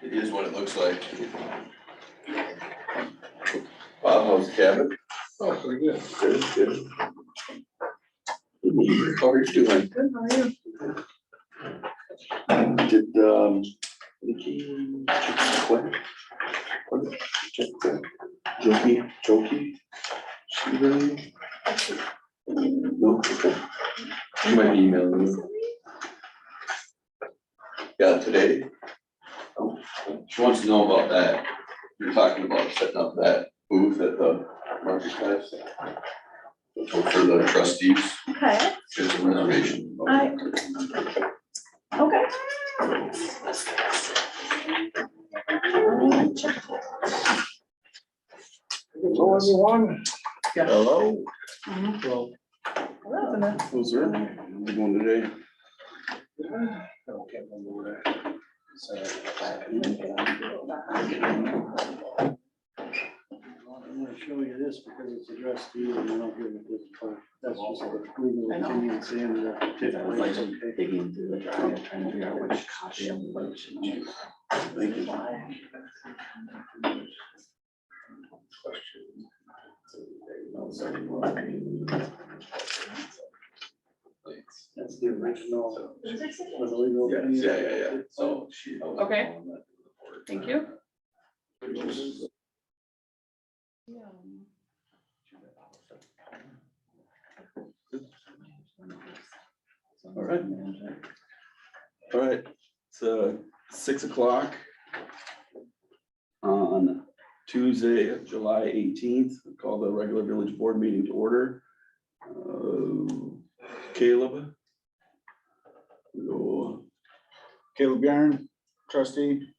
It is what it looks like. Bob, how's the cabin? Oh, pretty good. Good, good. How are you doing? Good, how are you? Did, Nikki check what? Check the Jokey? She really? No, okay. She might be emailing you. Yeah, today. Oh, she wants to know about that. You're talking about setting up that booth at the marketplace. For the trustees, Okay, there's a reservation. okay. Hello, everyone. Hello. Well, Who's there? How's it going today? I can't remember what I said. I'm gonna show you this because it's addressed to you and I don't give it this part. That's just a legal I know. opinion saying that. I was like digging through the drive, trying to figure out which copy of what should choose. Thank you. That's the original. For the legal Yes, opinion. yeah. So she. Okay. Thank you. All right. All right, it's 6 o'clock on Tuesday, July 18th. Call the regular village board meeting to order. Caleb. Go. Caleb Yarn, trustee.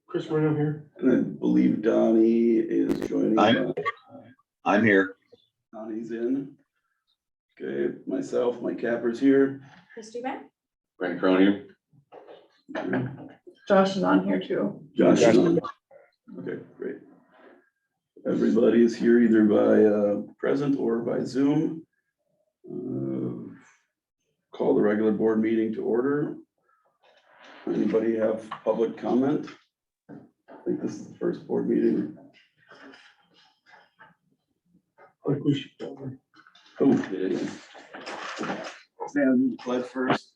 Chris Reno here. And I believe Donnie is joining. I'm here. Donnie's in. Okay, myself, Mike Capper's here. Christy back? Frank Cronin. Josh is on here too. Josh is on. Okay, great. Everybody is here either by present or by Zoom. Call the regular board meeting to order. Anybody have public comment? I think this is the first board meeting. Like we should. Oh, yeah. Stand, pledge first.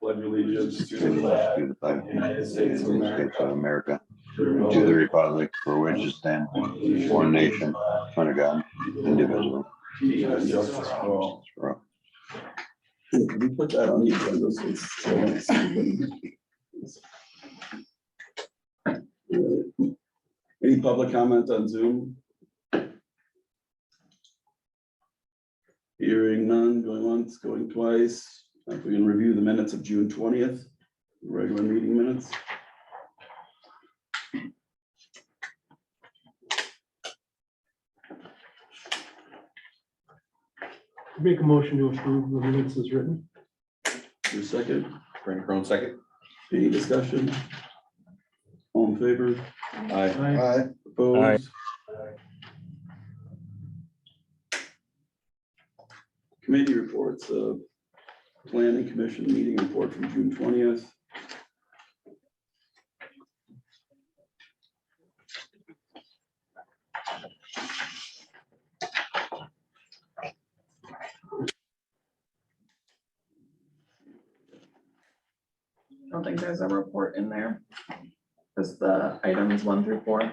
Pledge allegiance to the flag To the flag of the United States of America, of America, to the republic for which it stands, one nation, under God, indivisible. and justice for all. For all. Can we put that on the agenda so it's so I see? Any public comment on Zoom? Hearing none, going once, going twice. If we can review the minutes of June 20th, regular meeting minutes. Make a motion to approve the minutes as written. Your second, Frank Cronin, second. any discussion? All in favor? Aye. Opposed? Committee reports, planning commission meeting report from June 20th. I don't think there's a report in there. Just the items 1 through 4.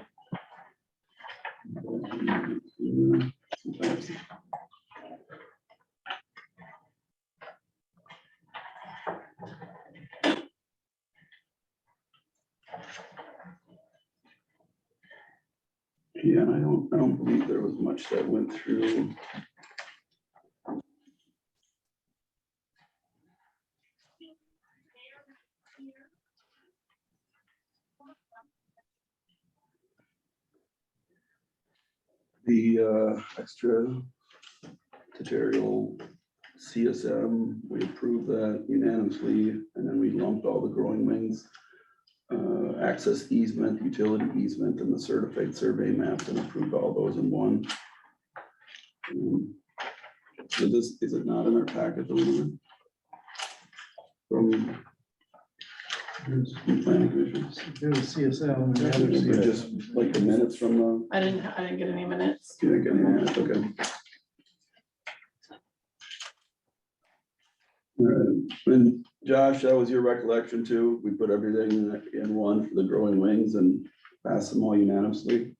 Yeah, I don't believe there was much that went through. The extra tutorial CSM, we approved that unanimously, and then we lumped all the growing wings. Access easement, utility easement, and the certified survey maps, and approved all those in one. So this, is it not in our packet, Elena? From Planning commission. There's CSM and the other Or just CSM. like the minutes from the, I didn't get any minutes. you didn't get any minutes, okay. All right, and Josh, that was your recollection too. We put everything in one for the growing wings and passed them all unanimously.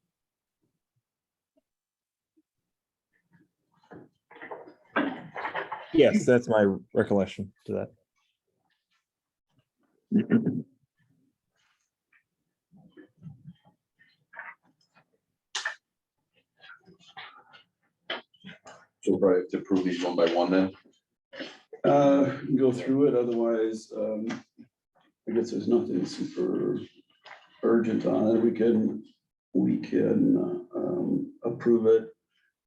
Yes, that's my recollection to that. So we'll probably have to approve these one by one then. Go through it, otherwise, I guess there's nothing super urgent on it. We can approve it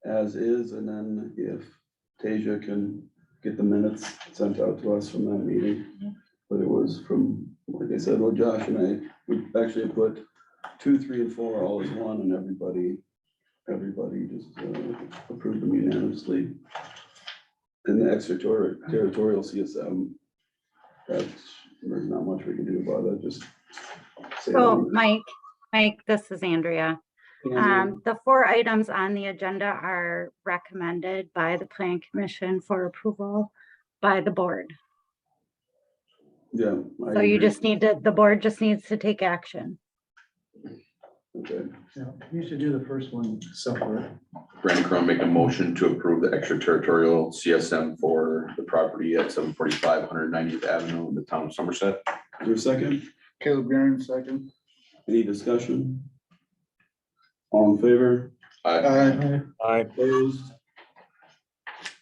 as is, and then if Tasia can get the minutes sent out to us from that meeting. But it was from, like I said, well, Josh and I, we actually put 2, 3, and 4 all as one, and everybody just approved them unanimously. And the extraterritorial CSM, that's, there's not much we can do about it, just. say So that Mike, this is Andrea. we- The 4 items on the agenda are recommended by the Plan Commission for approval by the board. Yeah. I So you agree. just need to, the board just needs to take action. Okay, Yeah, you should do the first one separate. Brandon Crum make a motion to approve the extraterritorial CSM for the property at 745 190th Avenue in the town of Somerset. is there a second? Caleb Garn, second. Any discussion? All in favor? Aye. I Opposed?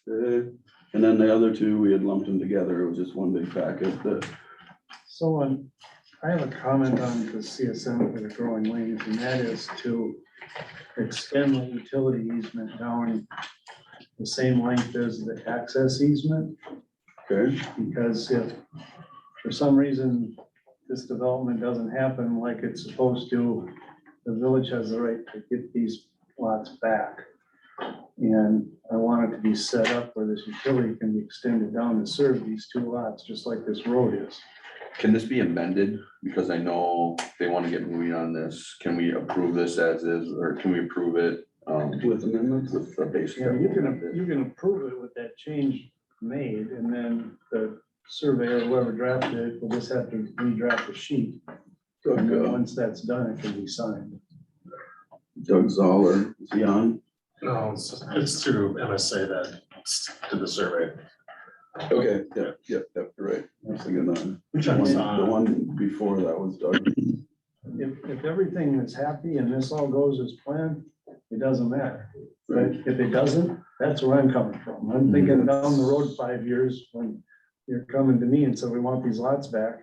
Okay, and then the other 2, we had lumped them together, it was just one big packet that, So I have a comment on the CSM for the growing wings, and that is to extend the utility easement down the same length as the access easement, okay, because if for some reason this development doesn't happen like it's supposed to, the village has the right to get these lots back. And I want it to be set up where this utility can be extended down to serve these 2 lots, just like this road is. Can this be amended? Because I know they want to get moving on this. Can we approve this as is, or can we approve it with amendments? with the basic? Yeah, you can approve it with that change made, and then the surveyor, whoever drafted it, will just have to redraft the sheet. And then once that's done, it can be signed. Doug Zoller, is he on? No, it's through MSA that did the survey. Okay, yeah, you're right. I was thinking Which the one's one- on? the one before that was Doug. If everything is happy and this all goes as planned, it doesn't matter. But if it doesn't, that's where I'm coming from. I'm thinking down the road 5 years when you're coming to me and so we want these lots back.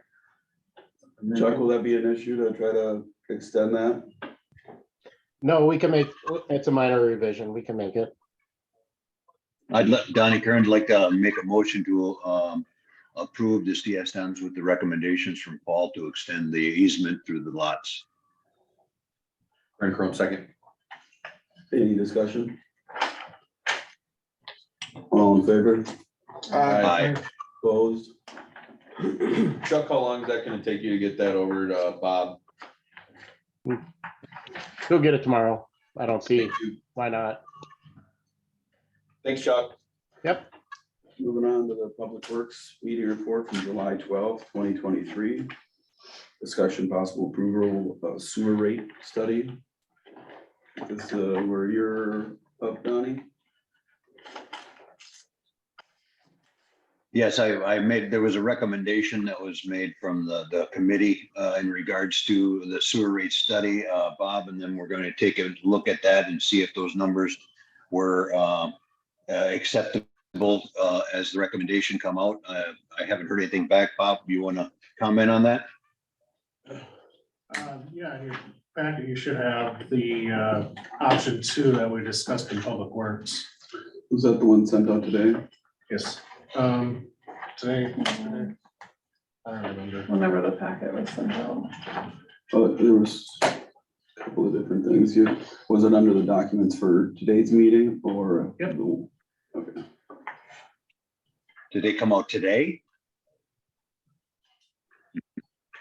And then- Chuck, will that be an issue to try to extend that? No, we can make, it's a minor revision. We can make it. I'd let Donnie Kern like to make a motion to approve the CSMs with the recommendations from Paul to extend the easement through the lots. Brandon Crum second. Any discussion? All in favor? Aye. Opposed? Chuck, how long is that gonna take you to get that over to Bob? Go get it tomorrow. I don't see Thank you. why not. Thanks, Chuck. Yep. Moving on to the Public Works meeting report from July 12th, 2023. Discussion possible approval of sewer rate study. This where you're up, Donnie? Yes, I made, there was a recommendation that was made from the committee in regards to the sewer rate study, Bob, and then we're going to take a look at that and see if those numbers were acceptable as the recommendation come out. I haven't heard anything back. Bob, you want to comment on that? Yeah, in your packet, you should have the option 2 that we discussed in Public Works. Was that the one sent out today? Yes. Today, I don't remember. Whenever the packet was sent out. Oh, there was a couple of different things. Was it under the documents for today's meeting or? Yep. Okay. Did they come out today?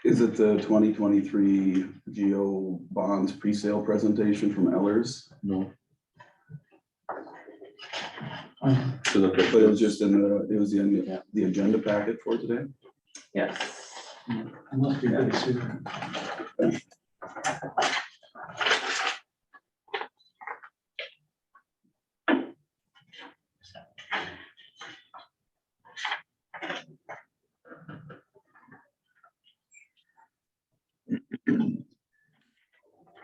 Is it the 2023 Geo bonds pre-sale presentation from Ellers? No. Um, To look at But it was just in the agenda packet for today? Yes. It must be good too.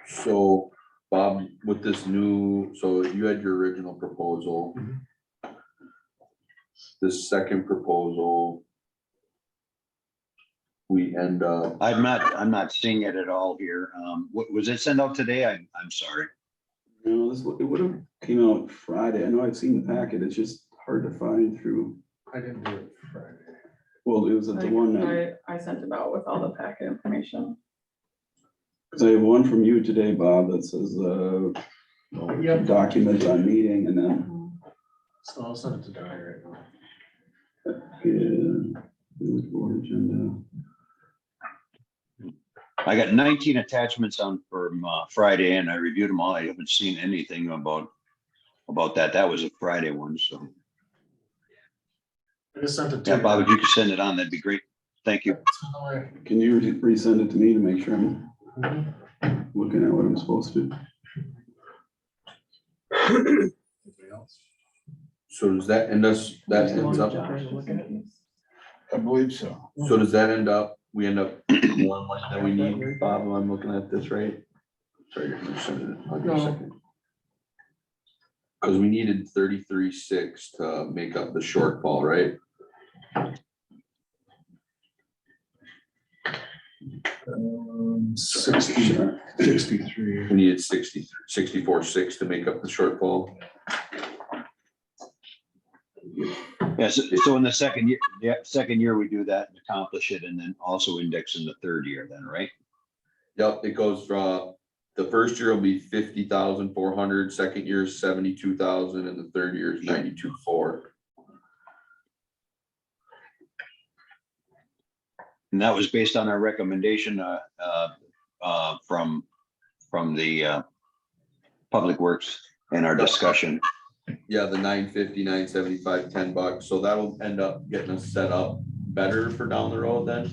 So, Bob, with this new, so you had your original proposal. This second proposal. We end up, I'm not seeing it at all here. Was it sent out today? I'm sorry. No, it would have came out Friday. I know I've seen the packet. It's just hard to find through. I didn't do it Friday. Well, it was the one that, I sent it out with all the packet information. because I have one from you today, Bob, that says, Yep. document on meeting, and then, So I'll send it to Donnie right now. yeah, village board agenda. I got 19 attachments on from Friday and I reviewed them all. I haven't seen anything about that. That was a Friday one, so. I just sent it to Yeah, you. Bob, if you could send it on, that'd be great. Thank you. Can you resend it to me to make sure I'm Mhm. looking at what I'm supposed to? Anybody else? so does that end us, that ends up, I believe so. so does that end up, we end up one less than we need, Bob, am I looking at this right? Sorry, you're gonna send it, I'll give you a No. second. Cause we needed 33.6 to make up the shortfall, right? 63. We needed 64.6 to make up the shortfall. Yes, so in the second year, we do that and accomplish it and then also index in the third year then, right? Yep, it goes from, the first year will be 50,400, second year is 72,000, and the third year is 92.4. And that was based on our recommendation from the Public Works and our discussion. Yeah, the 950, 975, $10, so that'll end up getting us set up better for down the road then.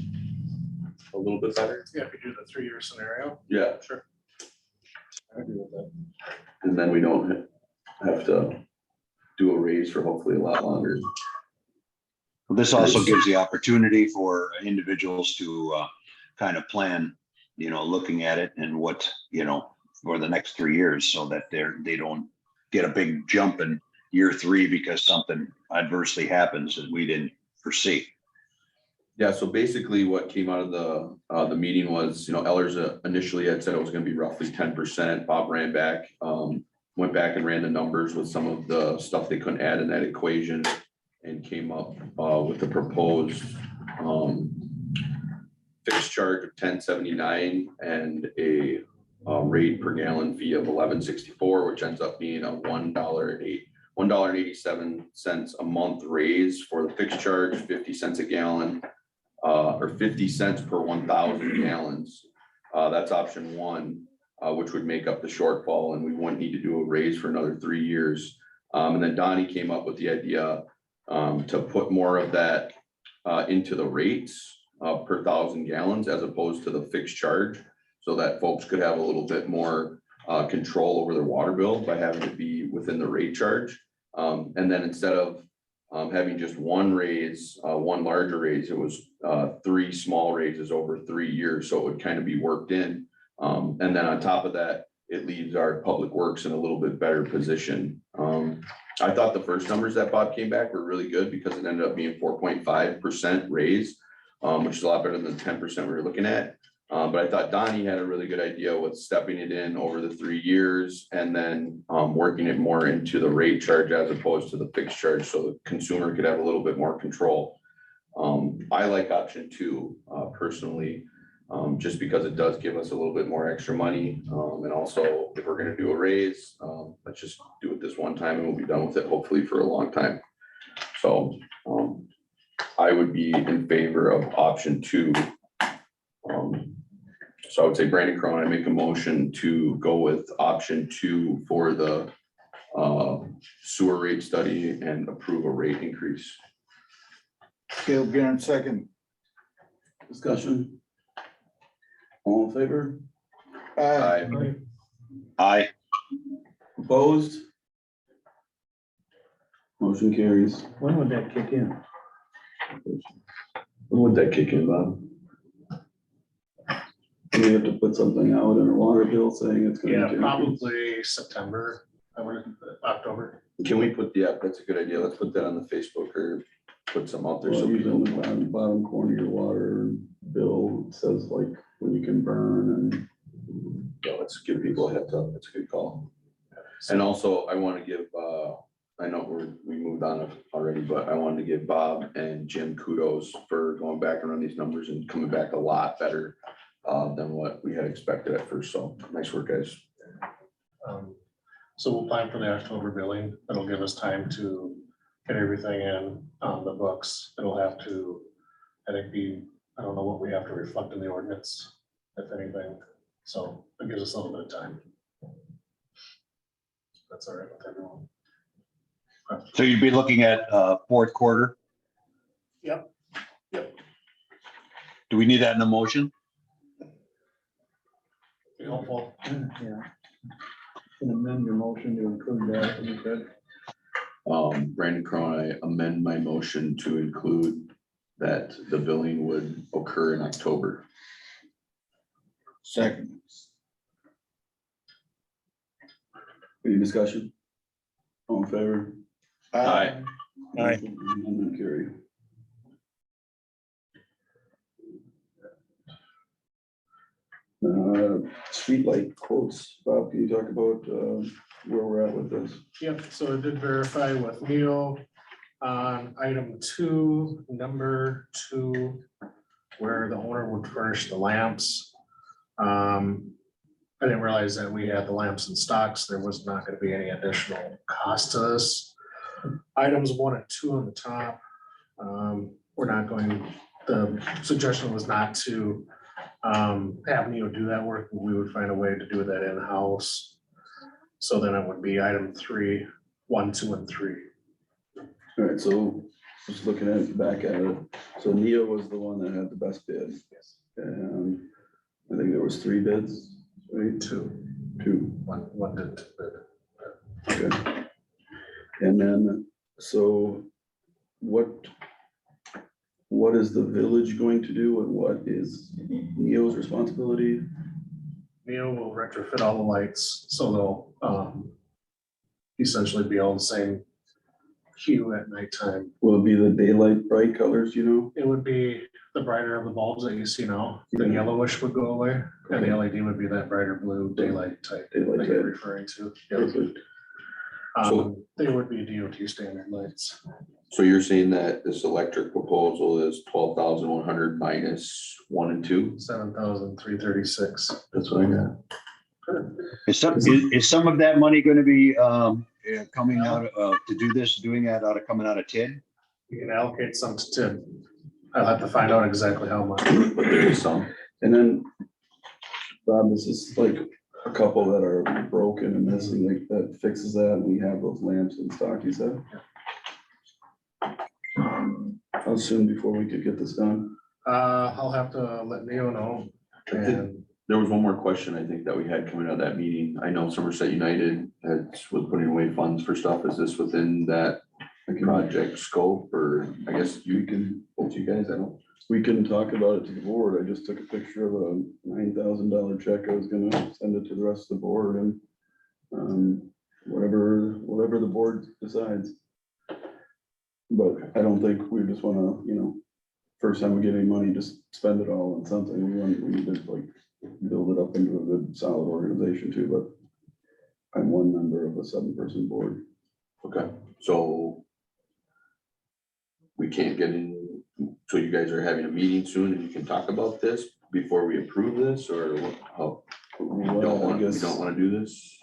A little bit better. Yeah, if you do the 3-year scenario. Yeah, Sure. I agree with that. and then we don't have to do a raise for hopefully a lot longer. This also gives the opportunity for individuals to kind of plan, looking at it and what, for the next 3 years so that they don't get a big jump in year 3 because something adversely happens that we didn't foresee. Yeah, so basically what came out of the meeting was, Ellers initially had said it was gonna be roughly 10%. Bob ran back, went back and ran the numbers with some of the stuff they couldn't add in that equation and came up with the proposed fixed charge of 10.79 and a rate per gallon fee of 11.64, which ends up being a $1.87 a month raise for the fixed charge, 50 cents a gallon. Or 50 cents per 1,000 gallons. That's option 1, which would make up the shortfall, and we wouldn't need to do a raise for another 3 years. And then Donnie came up with the idea to put more of that into the rates per 1,000 gallons as opposed to the fixed charge, so that folks could have a little bit more control over their water bill by having it be within the rate charge. And then instead of having just one raise, one larger raise, it was 3 small raises over 3 years, so it would kind of be worked in. And then on top of that, it leaves our public works in a little bit better position. I thought the first numbers that Bob came back were really good because it ended up being 4.5% raise, which is a lot better than the 10% we were looking at. But I thought Donnie had a really good idea with stepping it in over the 3 years and then working it more into the rate charge as opposed to the fixed charge, so the consumer could have a little bit more control. I like option 2 personally, just because it does give us a little bit more extra money. And also, if we're gonna do a raise, let's just do it this one time and we'll be done with it, hopefully for a long time. So I would be in favor of option 2 So I would say Brandon Crowe, I make a motion to go with option 2 for the sewer rate study and approve a rate increase. Caleb Garn, second. Discussion? All in favor? Aye. Aye. Opposed? Motion carries. When would that kick in? When would that kick in, Bob? We have to put something out in our water bill saying it's gonna. Yeah, have to increase. probably September, October. Can we put, yeah, that's a good idea. Let's put that on the Facebook or put some out there so Well, usually in people. the bottom corner of your water bill, it says like when you can burn and. Yeah, let's give people a heads up. That's a good call. And also, I want to give, I know we moved on already, but I wanted to give Bob and Jim kudos for going back and running these numbers and coming back a lot better than what we had expected at first. So nice work, guys. So we'll plan for the October billing. It'll give us time to get everything in on the books. It'll have to, I think, I don't know what we have to reflect in the ordinance, if anything. So it gives us a little bit of time. That's all right with everyone. So you'd be looking at fourth quarter? Yep. Do we need that in the motion? Be helpful. Yeah. Can amend your motion to include that, you said. Brandon Crowe, I amend my motion to include that the billing would occur in October. Second. Any discussion? All in favor? Aye. Aye. Amendment carried. Streetlight quotes, Bob, can you talk about where we're at with this? Yep, so I did verify with Leo on item 2, number 2, where the owner would furnish the lamps. I didn't realize that we had the lamps in stocks. There was not gonna be any additional cost to this. Items 1 and 2 on the top. We're not going, the suggestion was not to have Neo do that work. We would find a way to do that in-house. So then it would be item 3, 1, 2, and 3. All right, so just looking at it, back at it, so Neo was the one that had the best bid. And I think there was 3 bids, right? 2, 2, 1 did. okay. And then, so what is the village going to do and what is Neo's responsibility? Neo will retrofit all the lights, so they'll essentially be all the same hue at nighttime. Will it be the daylight bright colors, you know? It would be the brighter of the bulbs that you see now. The yellowish would go away, and the LED would be that brighter blue daylight type Daylight that you're type. referring to. Yep. Perfect. They would be DOT standard lights. So you're saying that this electric proposal is 12,100 minus 1 and 2? 7,336. That's what I got. Is some of that money going to be coming out to do this, doing that coming out of TID? You can allocate some to TID. I'll have to find out exactly how much. But there is some. And then, Bob, this is like a couple that are broken and missing, like that fixes that, and we have those lamps in stock, you said? How soon before we could get this done? I'll have to let Neo know. And There was one more question I think that we had coming out of that meeting. I know Somerset United was putting away funds for stuff. Is this within that project scope, or I guess you can, both you guys, I don't. We can talk about it to the board. I just took a picture of a $9,000 check. I was gonna send it to the rest of the board and whatever the board decides. But I don't think we just wanna, first time we get any money, just spend it all on something. We need to like build it up into a good solid organization too, but I'm one member of a 7-person board. Okay, so we can't get in, so you guys are having a meeting soon and you can talk about this before we approve this, or what, how? We don't want to do this?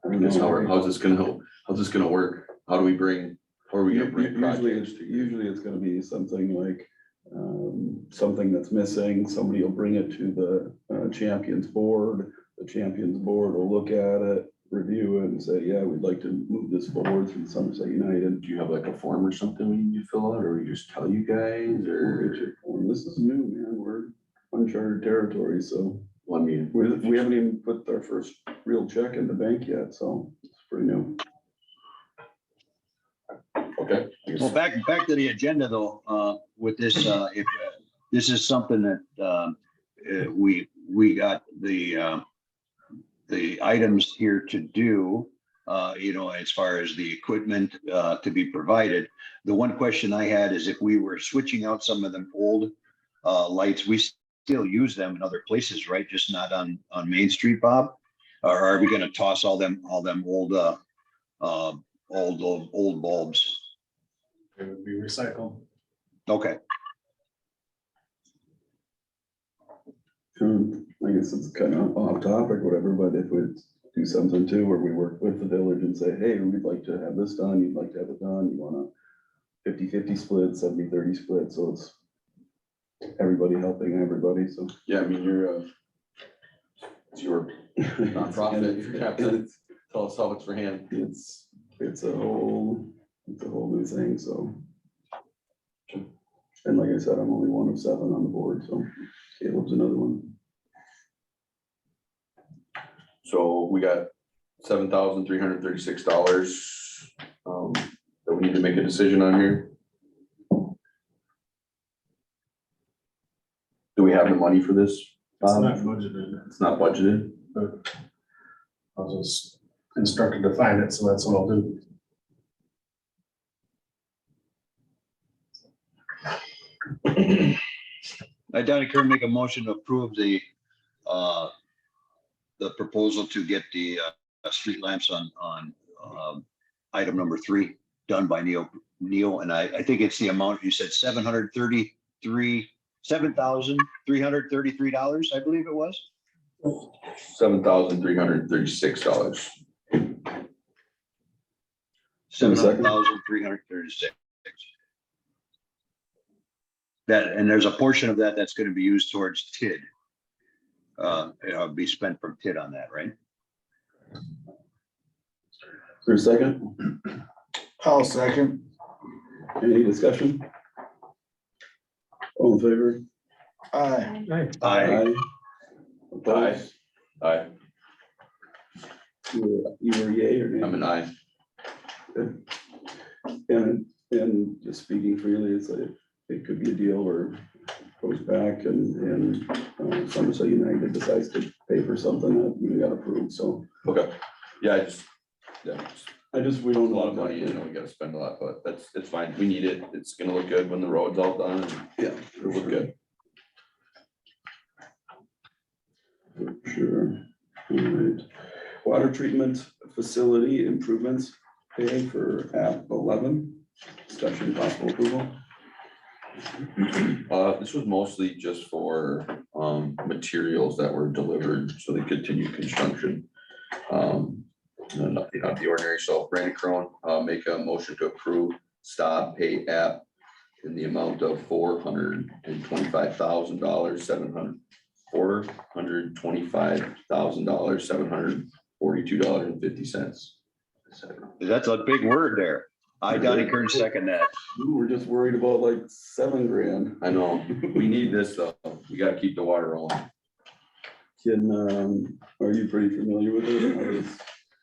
I don't Because know. how's this gonna work? How do we bring, or are we gonna bring projects to you? Usually it's gonna be something like, something that's missing, somebody will bring it to the champions board. The champions board will look at it, review it and say, yeah, we'd like to move this forward from Somerset United. Do you have like a form or something we need to fill out, or we just tell you guys, or? Well, this is new, man. We're uncharted territory, so Well, I mean, we haven't even put our first real check in the bank yet, so it's pretty new. okay. I guess- Well, back to the agenda though, with this, if this is something that, we got the items here to do, as far as the equipment, to be provided. The one question I had is if we were switching out some of them old, lights, we still use them in other places, right? Just not on Main Street, Bob? Or are we gonna toss all them old bulbs? It would be recycled. Okay, I guess it's kind of off topic, whatever, but if we do something too, where we work with the village and say, hey, we'd like to have this done, you'd like to have it done, you want a 50-50 split, 70-30 split, so it's everybody helping everybody, so. Yeah, I mean, it's your nonprofit, you have to tell us how it's for hand. It's a whole new thing, so. And like I said, I'm only one of 7 on the board, so Caleb's another one. So we got $7,336, that we need to make a decision on here. Do we have the money for this? It's not budgeted. It's not budgeted. But I was just instructed to find it, so that's what I'll do. Donnie Kern make a motion to approve the proposal to get the street lamps on item number 3 done by Neil, and I think it's the amount you said, $7,333, I believe it was. $7,336. $7,336. That, and there's a portion of that that's gonna be used towards TID. It'll be spent from TID on that, right? Is there a second? I'll second. Any discussion? All in favor? Aye. Aye. Opposed? Aye. You were yay or nay? I'm an aye. And just speaking freely, it could be a deal where it goes back and Somerset United decides to pay for something that we got approved, so. Okay. Yeah, We don't a know. lot of money, we gotta spend a lot, but it's fine. We need it. It's gonna look good when the road's all done. And Yeah, it'll look good. for sure. All right. Water treatment facility improvements pay for app 11, discussion possible approval. This was mostly just for, materials that were delivered, so they continue construction. Nothing out of the ordinary, so Brandon Crone, make a motion to approve stop pay app in the amount of $425,000, $742,742.50. That's a big word there. I, Donnie Kern, second that. We're just worried about like $7,000. I know, we need this though. We gotta keep the water rolling. Are you pretty familiar with it?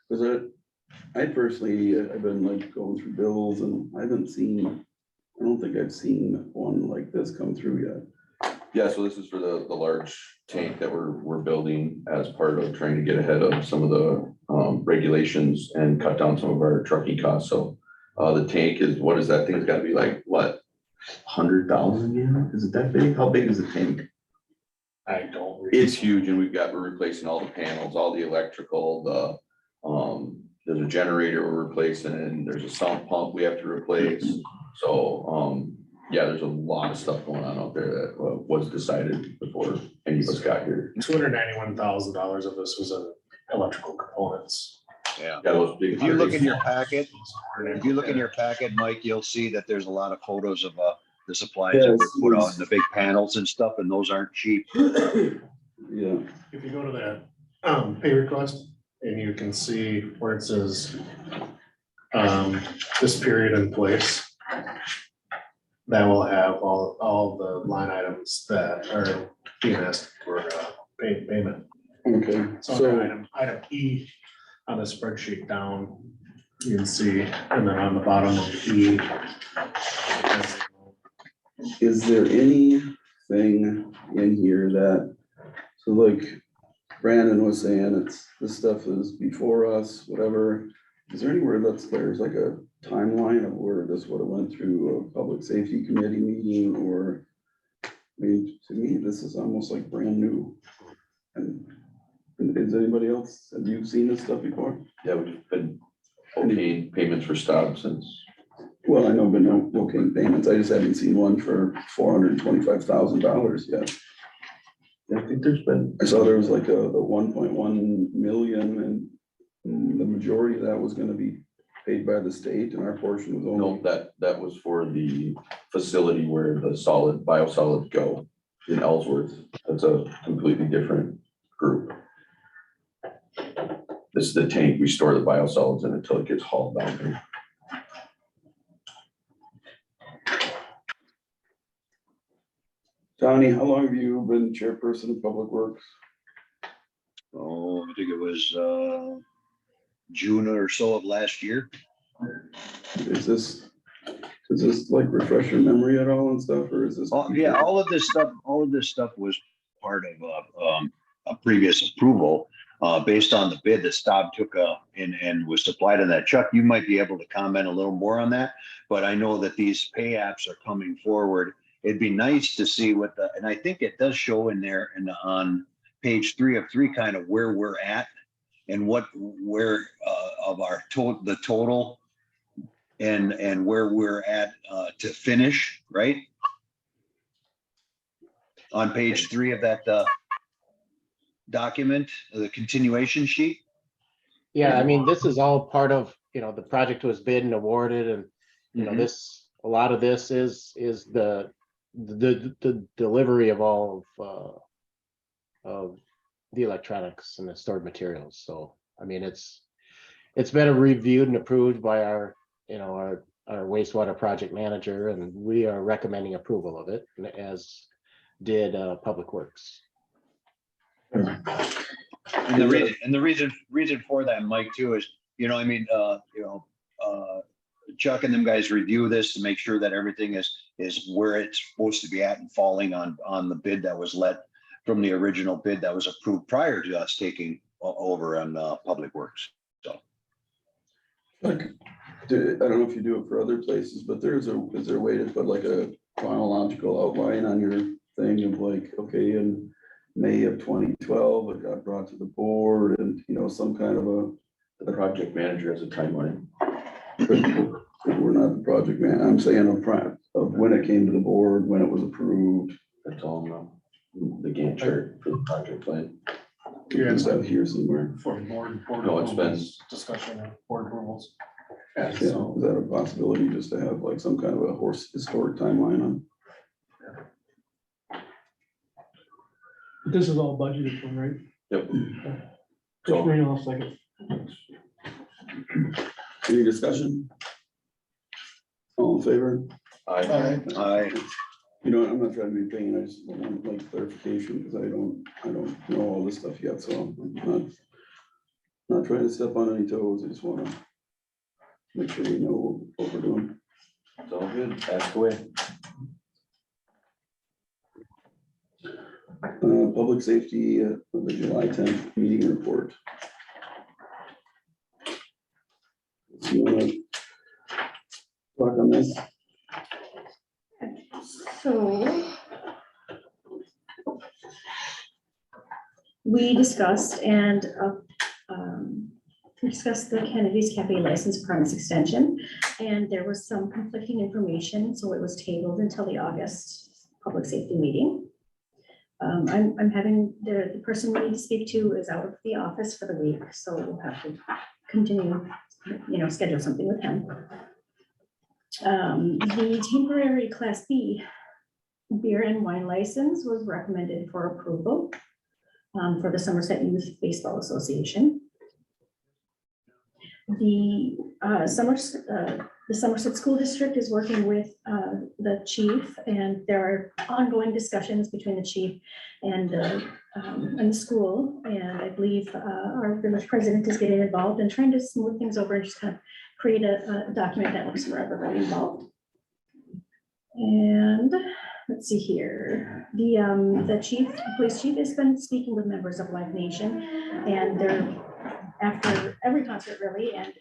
Because I personally, I've been like going through bills and I don't think I've seen one like this come through yet. Yeah, so this is for the large tank that we're building as part of trying to get ahead of some of the regulations and cut down some of our trucking costs. So the tank is, what is that thing? It's gotta be like, what? 100,000 gallon? Is it that big? How big is the tank? I don't. It's huge, and we're replacing all the panels, all the electrical, there's a generator we're replacing, and there's a sump pump we have to replace. So, yeah, there's a lot of stuff going on out there that was decided before any of us got here. $291,000 of this was in electrical components. Yeah. Yeah, those big. If you look in your packet, Mike, you'll see that there's a lot of photos of the supplies that Yeah, were put out in the big panels and stuff, and those aren't cheap. Yeah, If you go to that, pay request, and you can see where it says, this period in place. That will have all the line items that are being asked for, payment. okay, So so, under item E on the spreadsheet down, you can see, and then on the bottom of E. is there anything in here that, so like Brandon was saying, this stuff is before us, whatever. Is there anywhere there's like a timeline of where this would have went through a public safety committee meeting or? I mean, to me, this is almost like brand new. And is anybody else, have you seen this stuff before? Yeah, we've been okaying payments for stubs since, Well, I know, but no, payments. I just haven't seen one for $425,000 yet. I think there's been. I saw there was like the 1.1 million and the majority of that was gonna be paid by the state and our portion was No, only. that was for the facility where the biosolids go in Ellsworth. That's a completely different group. This is the tank we store the biosolids in until it gets hauled down here. Donnie, how long have you been chairperson of Public Works? Oh, I think it was, June or so of last year. Does this like refresh your memory at all and stuff, or is this? Oh, yeah, all of this stuff was part of, a previous approval, based on the bid that Staub took, and was supplied on that. Chuck, you might be able to comment a little more on that, but I know that these pay apps are coming forward. It'd be nice to see and I think it does show in there and on page 3 of 3, kind of where we're at and where of our the total and where we're at, to finish, right? On page 3 of that, document, the continuation sheet. Yeah, I mean, this is all part of, the project was bid and awarded and, Mhm. a lot of this is the delivery of all of the electronics and the stored materials. So, I mean, it's been reviewed and approved by our wastewater project manager, and we are recommending approval of it, as did Public Works. And the reason for that, Mike, too, is, Chuck and them guys review this to make sure that everything is where it's supposed to be at and falling on the bid that was let from the original bid that was approved prior to us taking over on Public Works. So. Like, I don't know if you do it for other places, but is there a way to put like a chronological outline on your thing of like, okay, in May of 2012, it got brought to the board and, some kind of The project manager has a timeline. we're not the project man, I'm saying of when it came to the board, when it was approved. That's all now. The Gantt chart for the project plan. Yeah, Is that here somewhere? For board. No, it's been- Discussion of board approvals. Yeah, is that a possibility just to have like some kind of a historic timeline on? This is all budgeted for, right? Yep. Chris Marino, second. Any discussion? All in favor? I, I'm not trying to be a pain, I just want like clarification, because I don't know all this stuff yet, so I'm not trying to step on any toes, I just wanna make sure we know what we're doing. it's all good. Ask away. Public safety, the July 10th meeting report. So you wanna talk on this? So we discussed the Kennedy's Cafe license premise extension, and there was some conflicting information, so it was tabled until the August public safety meeting. I'm having, the person we need to speak to is out of the office for the week, so we'll have to continue, schedule something with him. The temporary Class B beer and wine license was recommended for approval for the Somerset Youth Baseball Association. The Somerset School District is working with the chief, and there are ongoing discussions between the chief and the school. And I believe our village president is getting involved and trying to smooth things over and just kind of create a document that works for everybody involved. And let's see here, the police chief has been speaking with members of Live Nation, and they're after every concert really, and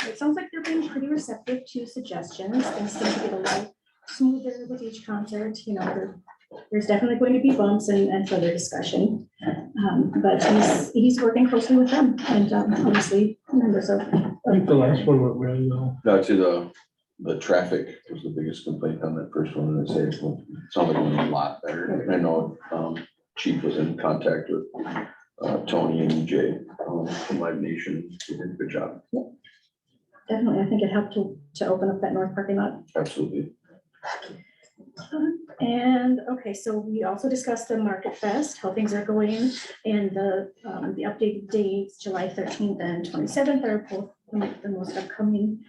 it sounds like they're being pretty receptive to suggestions. Things seem to get a little smoother with each concert. You know, there's definitely going to be bumps and further discussion, but he's working closely with them, and obviously members of. I think the last one went really well. Actually, the traffic was the biggest complaint on that first one, and I say it sounded like it went a lot better. I know Chief was in contact with Tony and EJ from Live Nation. They did a good job. Definitely, I think it helped to open up that north parking lot. Absolutely. And, okay, so we also discussed the Market Fest, how things are going, and the updated dates, July 13th and 27th are both the most upcoming,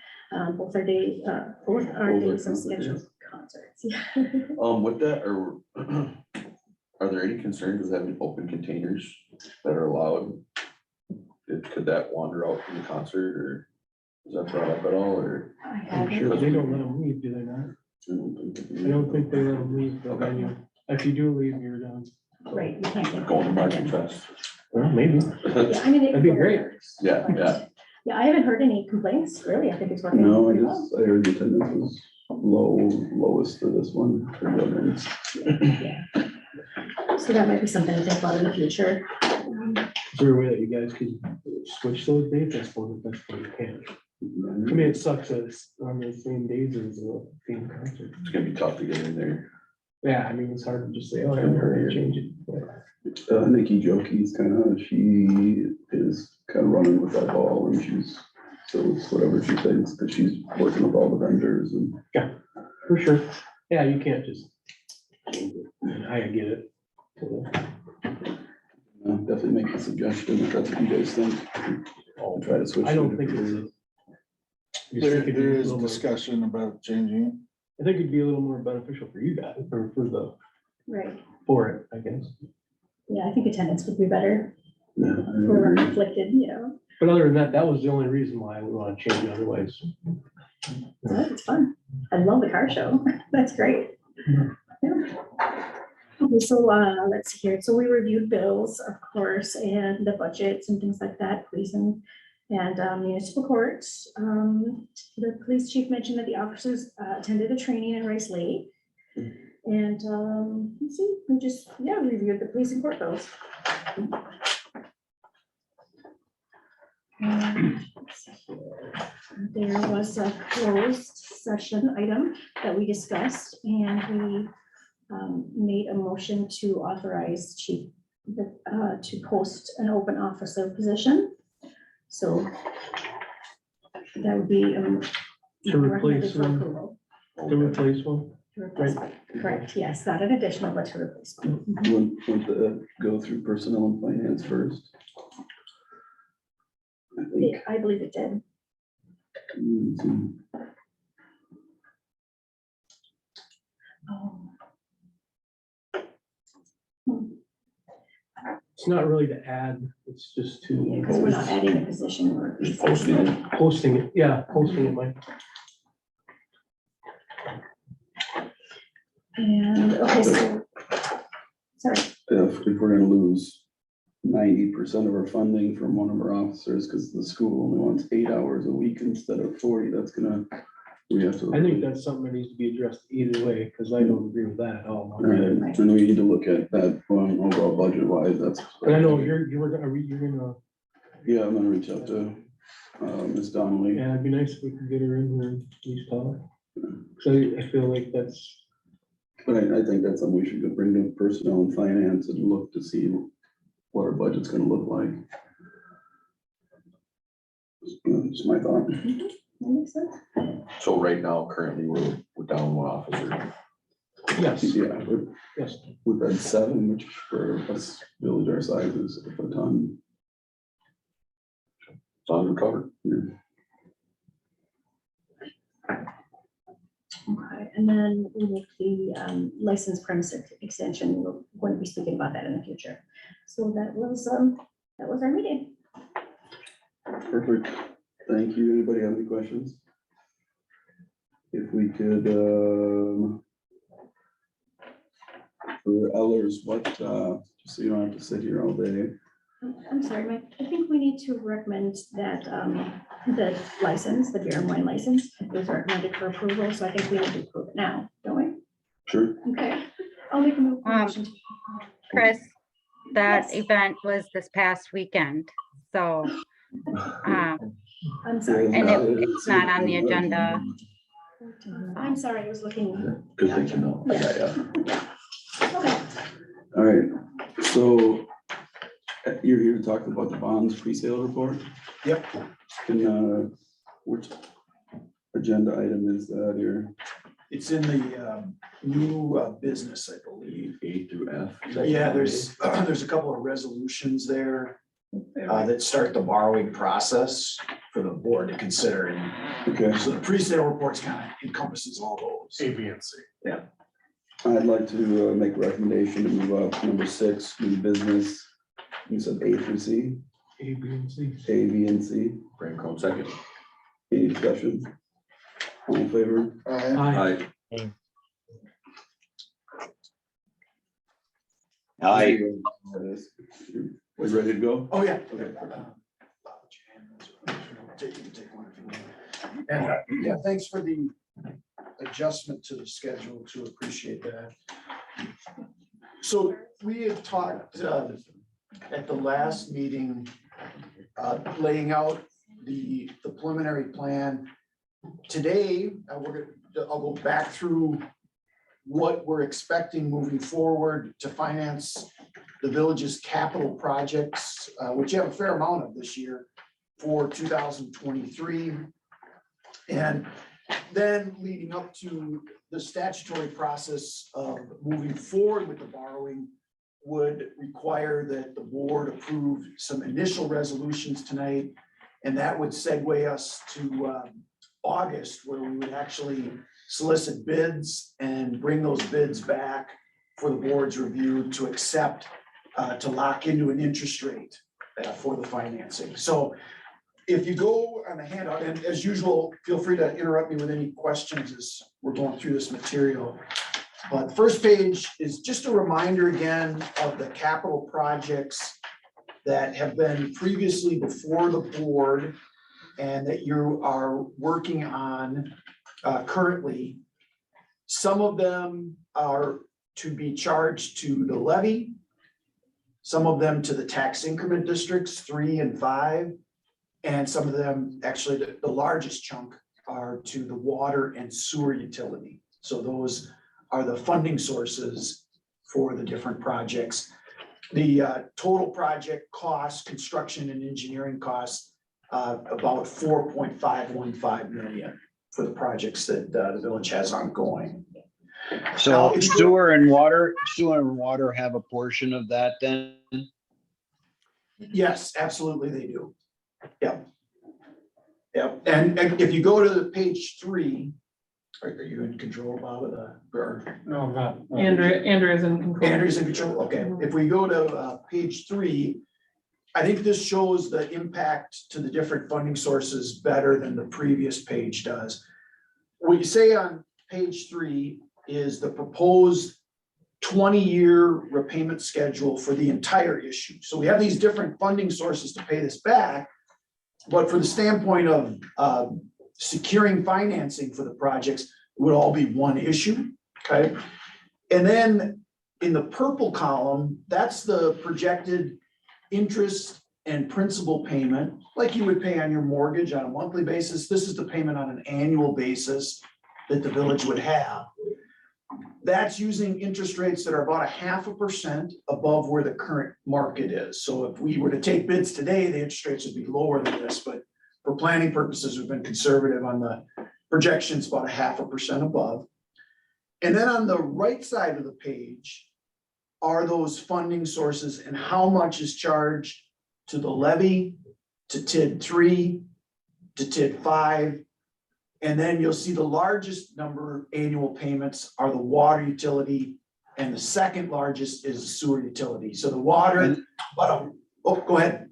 both are days of scheduled concerts. Yeah. With that, are there any concerns with having open containers that are allowed? Could that wander out from the concert, or is that brought up at all, or? I I'm haven't. sure they don't let them leave, do they not? I don't think they let them leave the venue. If you do leave, you're done. Right, you can't get. Going to Market Fest? Well, maybe. Yeah, I mean. That'd be great. Yeah, yeah. Yeah, I haven't heard any complaints, really. I think it's working No, pretty well. I heard the attendance was lowest for this one. For the others. Yeah. So that might be something to think about in the future. Is there a way that you guys could switch those dates? I suppose if that's what you can. I mean, it sucks that it's on the same days as the theme concert. It's gonna be tough to get in there. Yeah, I mean, it's hard to just say, oh, I'm gonna change it. But Nikki Jokie's she is kind of running with that ball, and so it's whatever she thinks, because she's working with all the vendors and. for sure. Yeah, you can't just change it. I get it. Definitely make a suggestion if that's what you guys think. I'll try to switch. I don't to think different it's. I just think it'd be There a is little more- discussion about changing it. I think it'd be a little more beneficial for you guys, or Right. for it, I guess. Yeah, I think attendance would be better Yeah, I if we're agree. conflicted, you know. But other than that, that was the only reason why I would want to change it otherwise. So it's fun. I love the car show. That's great. Yeah. Okay, so let's see here. So we reviewed bills, of course, and the budgets and things like that, police and municipal courts. The police chief mentioned that the officers attended a training in Rice Lake. And let's see, we just, reviewed the police and court bills. And let's see here. There was a closed session item that we discussed, and we made a motion to authorize chief to post an open officer position. So that would be To replace recommended for one. approval. To replace one. To replace one. Correct, yes, not an additional, but to replace one. You want to go through personnel and finance first? I think. I believe it did. Oh. It's not really to add, it's just to Because we're not adding a position or. Just posting it. posting it. Yeah, posting it might. And, okay, so, sorry, If we're gonna lose 90% of our funding from one of our officers, because the school only wants 8 hours a week instead of 40, we have to. I think that's something that needs to be addressed either way, because I don't agree with that at all. Right, and we need to look at that one overall budget wise, that's. But I know you're gonna, Yeah, I'm gonna reach out to, Ms. Donnelly. yeah, it'd be nice if we could get her in here and at least talk. So I feel like that's, But I think that's something we should bring to personnel and finance and look to see what our budget's gonna look like. Just my thought. That makes sense. So right now, currently, we're down one officer. Yes, Yeah, yes. we've had 7, which for us village our size is a ton. It's undercover. Yeah. Okay, and then with the license premise extension, we're going to be speaking about that in the future. So that was our meeting. Perfect. Thank you. Anybody have any questions? If we could, for Ellers, what, just so you don't have to sit here all day. I'm sorry, Mike, I think we need to recommend that the license, the beer and wine license is recommended for approval, so I think we need to approve it now, don't we? Sure. Okay, I'll make a motion. Chris, that Yes. event was this past weekend, so, I'm sorry. and it's not on the agenda. I'm sorry, I was looking. Good thing to know. I got ya. Okay. All right, so you're here to talk about the bonds pre-sale report? Yep. And which agenda item is that here? It's in the new business, I believe. A through F. Yeah, there's a couple of resolutions there that start the borrowing process for the board to consider. And Okay, so the pre-sale reports kind of encompasses all those. A, B, and C. I'd like to make a recommendation to move up number 6, new business. You said A through C, A, B, and C. A, B, and C. Brand Cone second. Any discussion? All in favor? Aye. Aye. Aye. We ready to go? Oh, yeah. Okay. You can take one if you want. And yeah, thanks for the adjustment to the schedule to appreciate that. So we had talked at the last meeting, laying out the preliminary plan. Today, I'll go back through what we're expecting moving forward to finance the village's capital projects, which you have a fair amount of this year for 2023. And then leading up to the statutory process of moving forward with the borrowing would require that the board approve some initial resolutions tonight. And that would segue us to August, where we would actually solicit bids and bring those bids back for the board's review to accept, to lock into an interest rate for the financing. So if you go on the handout, and as usual, feel free to interrupt me with any questions as we're going through this material. But the first page is just a reminder again of the capital projects that have been previously before the board and that you are working on currently. Some of them are to be charged to the levy, some of them to the tax increment districts 3 and 5. And some of them, actually, the largest chunk are to the water and sewer utility. So those are the funding sources for the different projects. The total project cost, construction and engineering costs, about 4.515 million for the projects that the village has ongoing. So sewer and water have a portion of that then? Yes, absolutely, they do. Yep. Yep, and if you go to page 3, are you in control, Bob? No, I'm not. Andrew's in control. Andrew's in control, okay. If we go to page 3, I think this shows the impact to the different funding sources better than the previous page does. What you say on page 3 is the proposed 20-year repayment schedule for the entire issue. So we have these different funding sources to pay this back. But for the standpoint of securing financing for the projects, it would all be one issue, okay? And then in the purple column, that's the projected interest and principal payment, like you would pay on your mortgage on a monthly basis. This is the payment on an annual basis that the village would have. That's using interest rates that are about 0.5% above where the current market is. So if we were to take bids today, the interest rates would be lower than this, but for planning purposes, we've been conservative on the projections, about 0.5% above. And then on the right side of the page are those funding sources and how much is charged to the levy, to TID 3, to TID 5. And then you'll see the largest number of annual payments are the water utility, and the second largest is sewer utility. So the water, go ahead.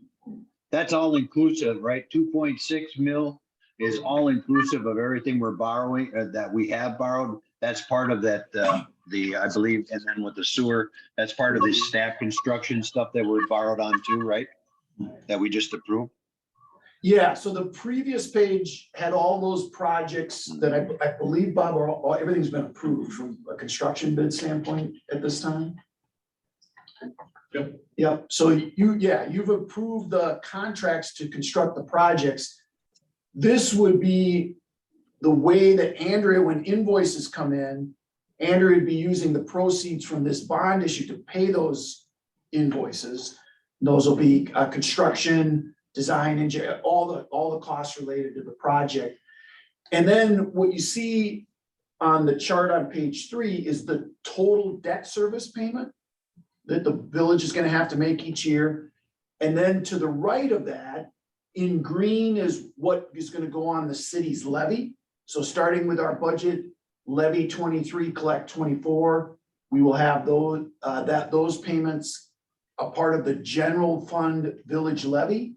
That's all inclusive, right? 2.6 mil is all inclusive of everything we're borrowing, that we have borrowed. That's part of that, I believe, and then with the sewer, that's part of the staff construction stuff that we borrowed on too, right? That we just approved. Yeah, so the previous page had all those projects that I believe, Bob, everything's been approved from a construction bid standpoint at this time. Yep, so you've approved the contracts to construct the projects. This would be the way that Andrea, when invoices come in, Andrea would be using the proceeds from this bond issue to pay those invoices. Those will be construction, design, engineering, all the costs related to the project. And then what you see on the chart on page 3 is the total debt service payment that the village is going to have to make each year. And then to the right of that, in green is what is going to go on the city's levy. So starting with our budget, levy 23, collect 24, we will have those payments a part of the general fund village levy.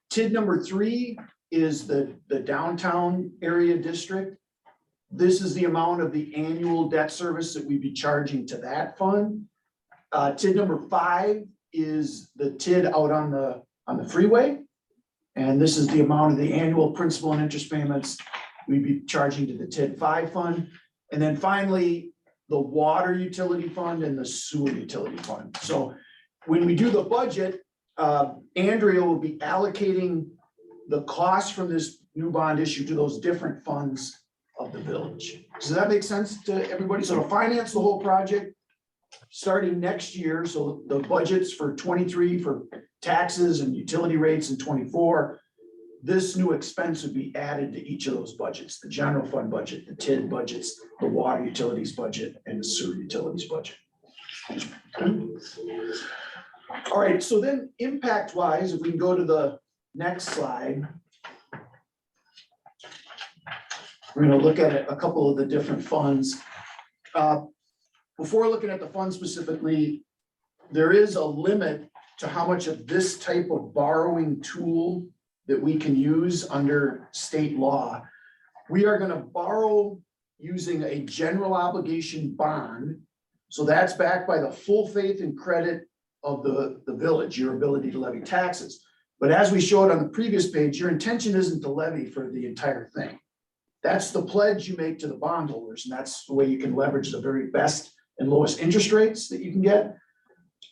TID number 3 is the downtown area district. This is the amount of the annual debt service that we'd be charging to that fund. TID number 5 is the TID out on the freeway. And this is the amount of the annual principal and interest payments we'd be charging to the TID 5 fund. And then finally, the water utility fund and the sewer utility fund. So when we do the budget, Andrea will be allocating the cost from this new bond issue to those different funds of the village. Does that make sense to everybody? So to finance the whole project, starting next year, so the budgets for 23 for taxes and utility rates and 24, this new expense would be added to each of those budgets, the general fund budget, the TID budgets, the water utilities budget, and the sewer utilities budget. All right, so then impact-wise, if we can go to the next slide, we're going to look at a couple of the different funds. Before looking at the fund specifically, there is a limit to how much of this type of borrowing tool that we can use under state law. We are going to borrow using a general obligation bond. So that's backed by the full faith and credit of the village, your ability to levy taxes. But as we showed on the previous page, your intention isn't to levy for the entire thing. That's the pledge you make to the bondholders, and that's the way you can leverage the very best and lowest interest rates that you can get.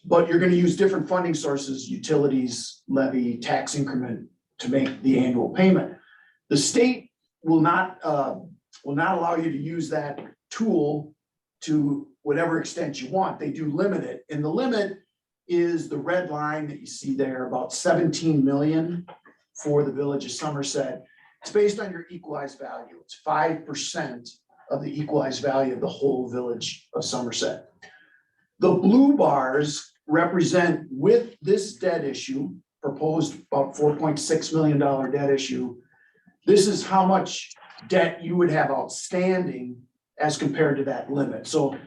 But you're going to use different funding sources, utilities, levy, tax increment to make the annual payment. The state will not allow you to use that tool to whatever extent you want. They do limit it, and the limit is the red line that you see there, about 17 million for the village of Somerset. It's based on your equalized value. It's 5% of the equalized value of the whole village of Somerset. The blue bars represent, with this debt issue, proposed about $4.6 million debt issue, this is how much debt you would have outstanding as compared to that limit. So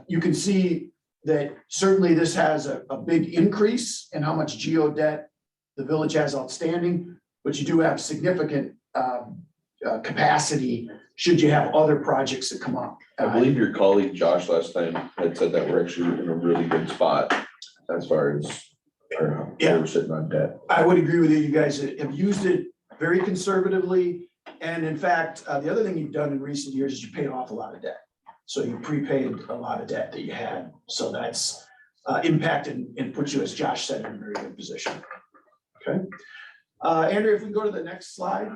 you can see that certainly this has a big increase in how much geo debt the village has outstanding, but you do have significant capacity should you have other projects that come up. I believe your colleague Josh last time had said that we're actually in a really good spot as far as we're sitting on debt. I would agree with you. You guys have used it very conservatively. And in fact, the other thing you've done in recent years is you paid off a lot of debt. So you prepaid a lot of debt that you had. So that's impacted and put you, as Josh said, in a very good position. Okay. Andrea, if we go to the next slide.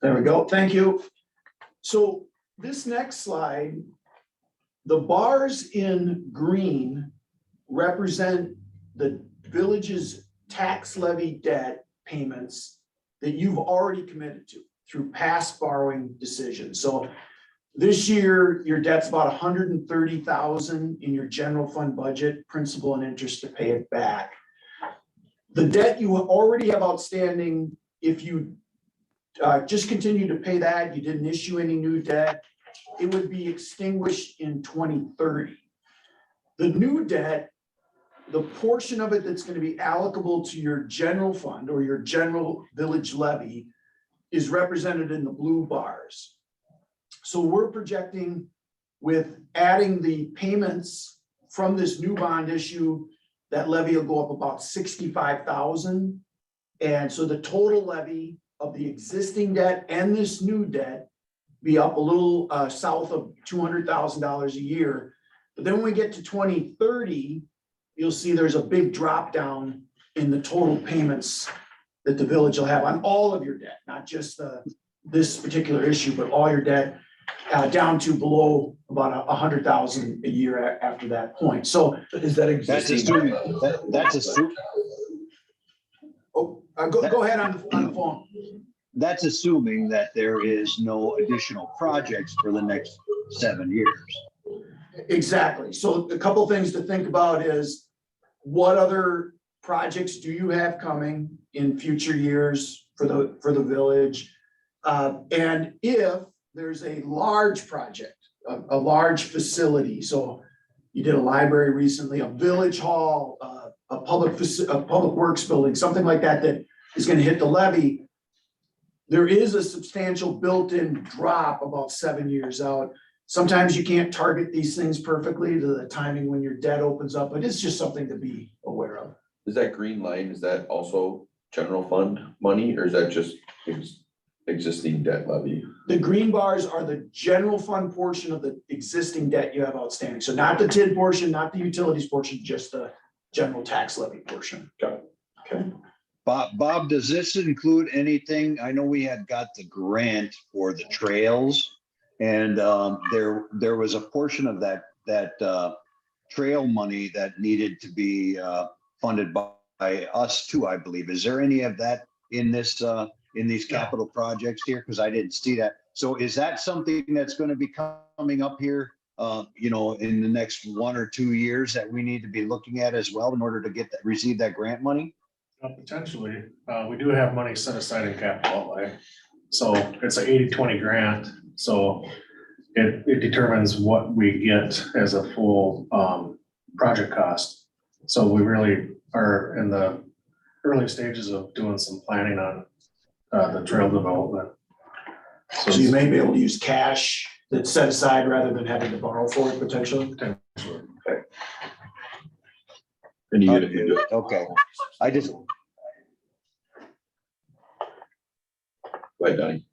There we go. Thank you. So this next slide The bars in green represent the village's tax levy debt payments that you've already committed to through past borrowing decisions. So this year, your debt's about 130,000 in your general fund budget, principal and interest to pay it back. The debt you already have outstanding, if you just continue to pay that, you didn't issue any new debt, it would be extinguished in 2030. The new debt, the portion of it that's going to be allocable to your general fund or your general village levy is represented in the blue bars. So we're projecting with adding the payments from this new bond issue, that levy will go up about 65,000. And so the total levy of the existing debt and this new debt be up a little south of $200,000 a year. But then when we get to 2030, you'll see there's a big drop down in the total payments that the village will have on all of your debt, not just this particular issue, but all your debt down to below about 100,000 a year after that point. So Is that That's existing? assuming, that's assuming, go ahead on the phone. that's assuming that there is no additional projects for the next 7 years. Exactly. So a couple things to think about is what other projects do you have coming in future years for the village? And if there's a large project, a large facility, so you did a library recently, a village hall, a public works building, something like that, that is going to hit the levy, there is a substantial built-in drop about 7 years out. Sometimes you can't target these things perfectly to the timing when your debt opens up, but it's just something to be aware of. Is that green line, is that also general fund money, or is that just existing debt levy? The green bars are the general fund portion of the existing debt you have outstanding. So not the TID portion, not the utilities portion, just the general tax levy portion. Got it. Okay. Bob, does this include anything? I know we had got the grant for the trails. And there was a portion of that trail money that needed to be funded by us too, I believe. Is there any of that in this in these capital projects here? Because I didn't see that. So is that something that's going to be coming up here, in the next 1 or 2 years that we need to be looking at as well in order to get that, receive that grant money? Potentially, we do have money set aside in capital outlay. So it's an 80-20 grant. So it determines what we get as a full project cost. So we really are in the early stages of doing some planning on the trail development. So you may be able to use cash that's set aside rather than having to borrow for it potentially. And you get it. Okay, I just, Right, Donnie.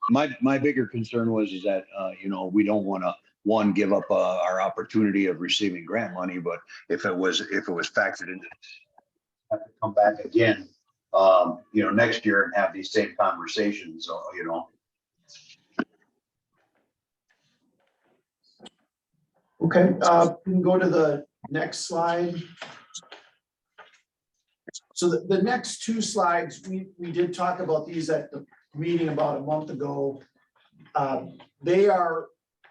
my bigger concern was is that, we don't want to, give up our opportunity of receiving grant money, but if it was factored into, have to come back again, next year and have these same conversations, Okay, we can go to the next slide. So the next two slides, we did talk about these at the meeting about a month ago. They are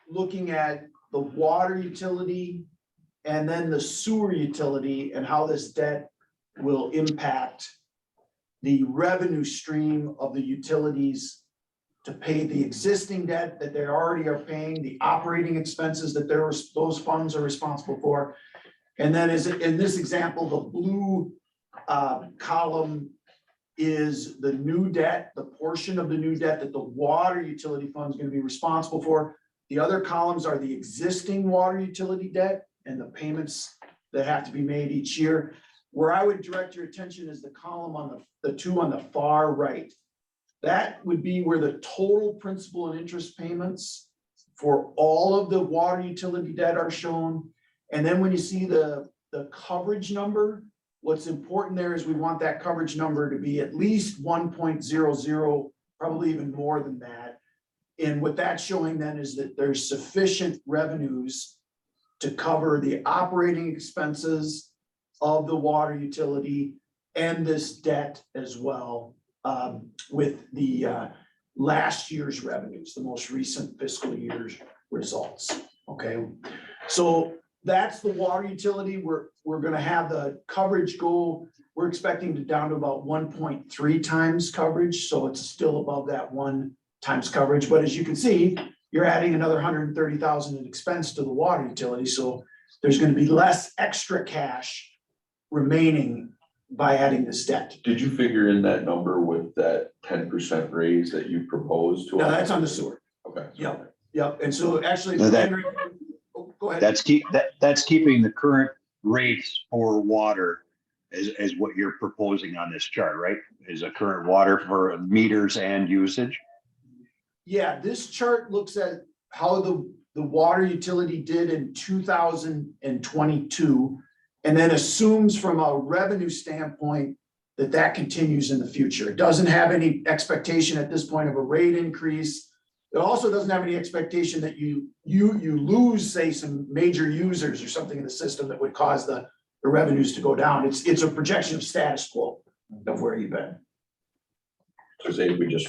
looking at the water utility and then the sewer utility and how this debt will impact the revenue stream of the utilities to pay the existing debt that they already are paying, the operating expenses that those funds are responsible for. And then in this example, the blue column is the new debt, the portion of the new debt that the water utility fund is going to be responsible for. The other columns are the existing water utility debt and the payments that have to be made each year. Where I would direct your attention is the column on the two on the far right. That would be where the total principal and interest payments for all of the water utility debt are shown. And then when you see the coverage number, what's important there is we want that coverage number to be at least 1.00, probably even more than that. And what that's showing then is that there's sufficient revenues to cover the operating expenses of the water utility and this debt as well, with the last year's revenues, the most recent fiscal year's results. Okay, so that's the water utility. We're gonna have the coverage go, we're expecting to down to about 1.3 times coverage, so it's still above that 1 times coverage. But as you can see, you're adding another 130,000 in expense to the water utility, so there's gonna be less extra cash remaining by adding this debt. Did you figure in that number with that 10% raise that you proposed to? No, us? that's on the sewer. Okay. Yep, and so actually. No, that- Henry- oh, go ahead. That's keeping the current rates for water as what you're proposing on this chart, right? Is a current water for meters and usage? Yeah, this chart looks at how the water utility did in 2022. And then assumes from a revenue standpoint that that continues in the future. It doesn't have any expectation at this point of a rate increase. It also doesn't have any expectation that you lose, say, some major users or something in the system that would cause the revenues to go down. It's a projection of status quo of where you've been. So say if we just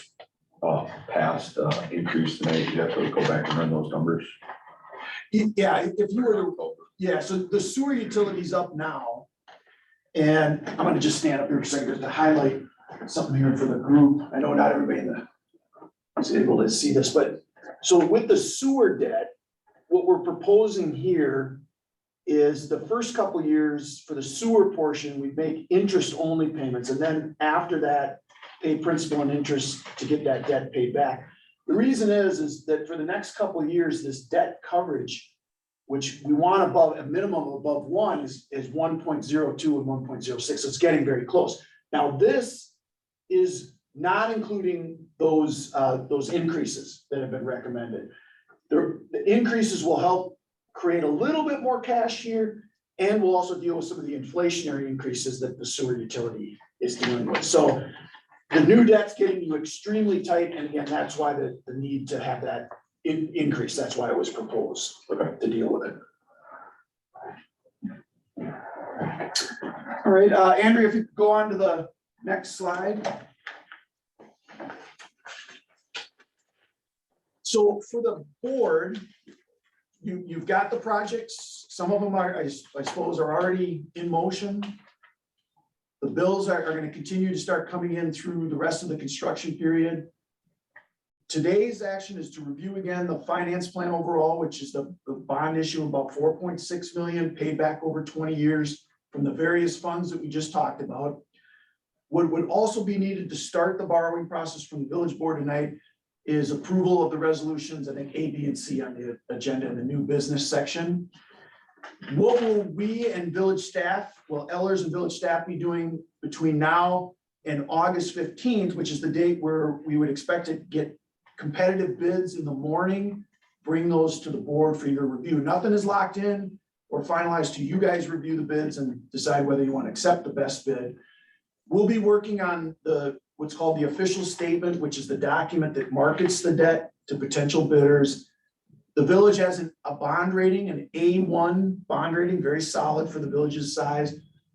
passed increase tonight, you have to go back and run those numbers. Yeah, if you were to, yeah, so the sewer utility's up now. And I'm gonna just stand up here for a second just to highlight something here for the group. I know not everybody is able to see this, but so with the sewer debt, what we're proposing here is the first couple of years for the sewer portion, we make interest only payments, and then after that, pay principal and interest to get that debt paid back. The reason is that for the next couple of years, this debt coverage, which we want above, a minimum above 1 is 1.02 and 1.06. So it's getting very close. Now, this is not including those increases that have been recommended. The increases will help create a little bit more cash here, and will also deal with some of the inflationary increases that the sewer utility is dealing with. So the new debt's getting you extremely tight, and again, that's why the need to have that increase. That's why it was proposed to deal with it. All right, Andrea, if you could go on to the next slide. So for the board, you've got the projects. Some of them are, I suppose, are already in motion. The bills are going to continue to start coming in through the rest of the construction period. Today's action is to review again the finance plan overall, which is the bond issue of about 4.6 million paid back over 20 years from the various funds that we just talked about. What would also be needed to start the borrowing process from the village board tonight is approval of the resolutions, I think A, B, and C on the agenda in the new business section. What will we and village staff, well, Ellers and village staff be doing between now and August 15th, which is the date where we would expect to get competitive bids in the morning, bring those to the board for your review. Nothing is locked in or finalized till you guys review the bids and decide whether you want to accept the best bid. We'll be working on what's called the official statement, which is the document that markets the debt to potential bidders. The village has a bond rating, an A1 bond rating, very solid for the village's size.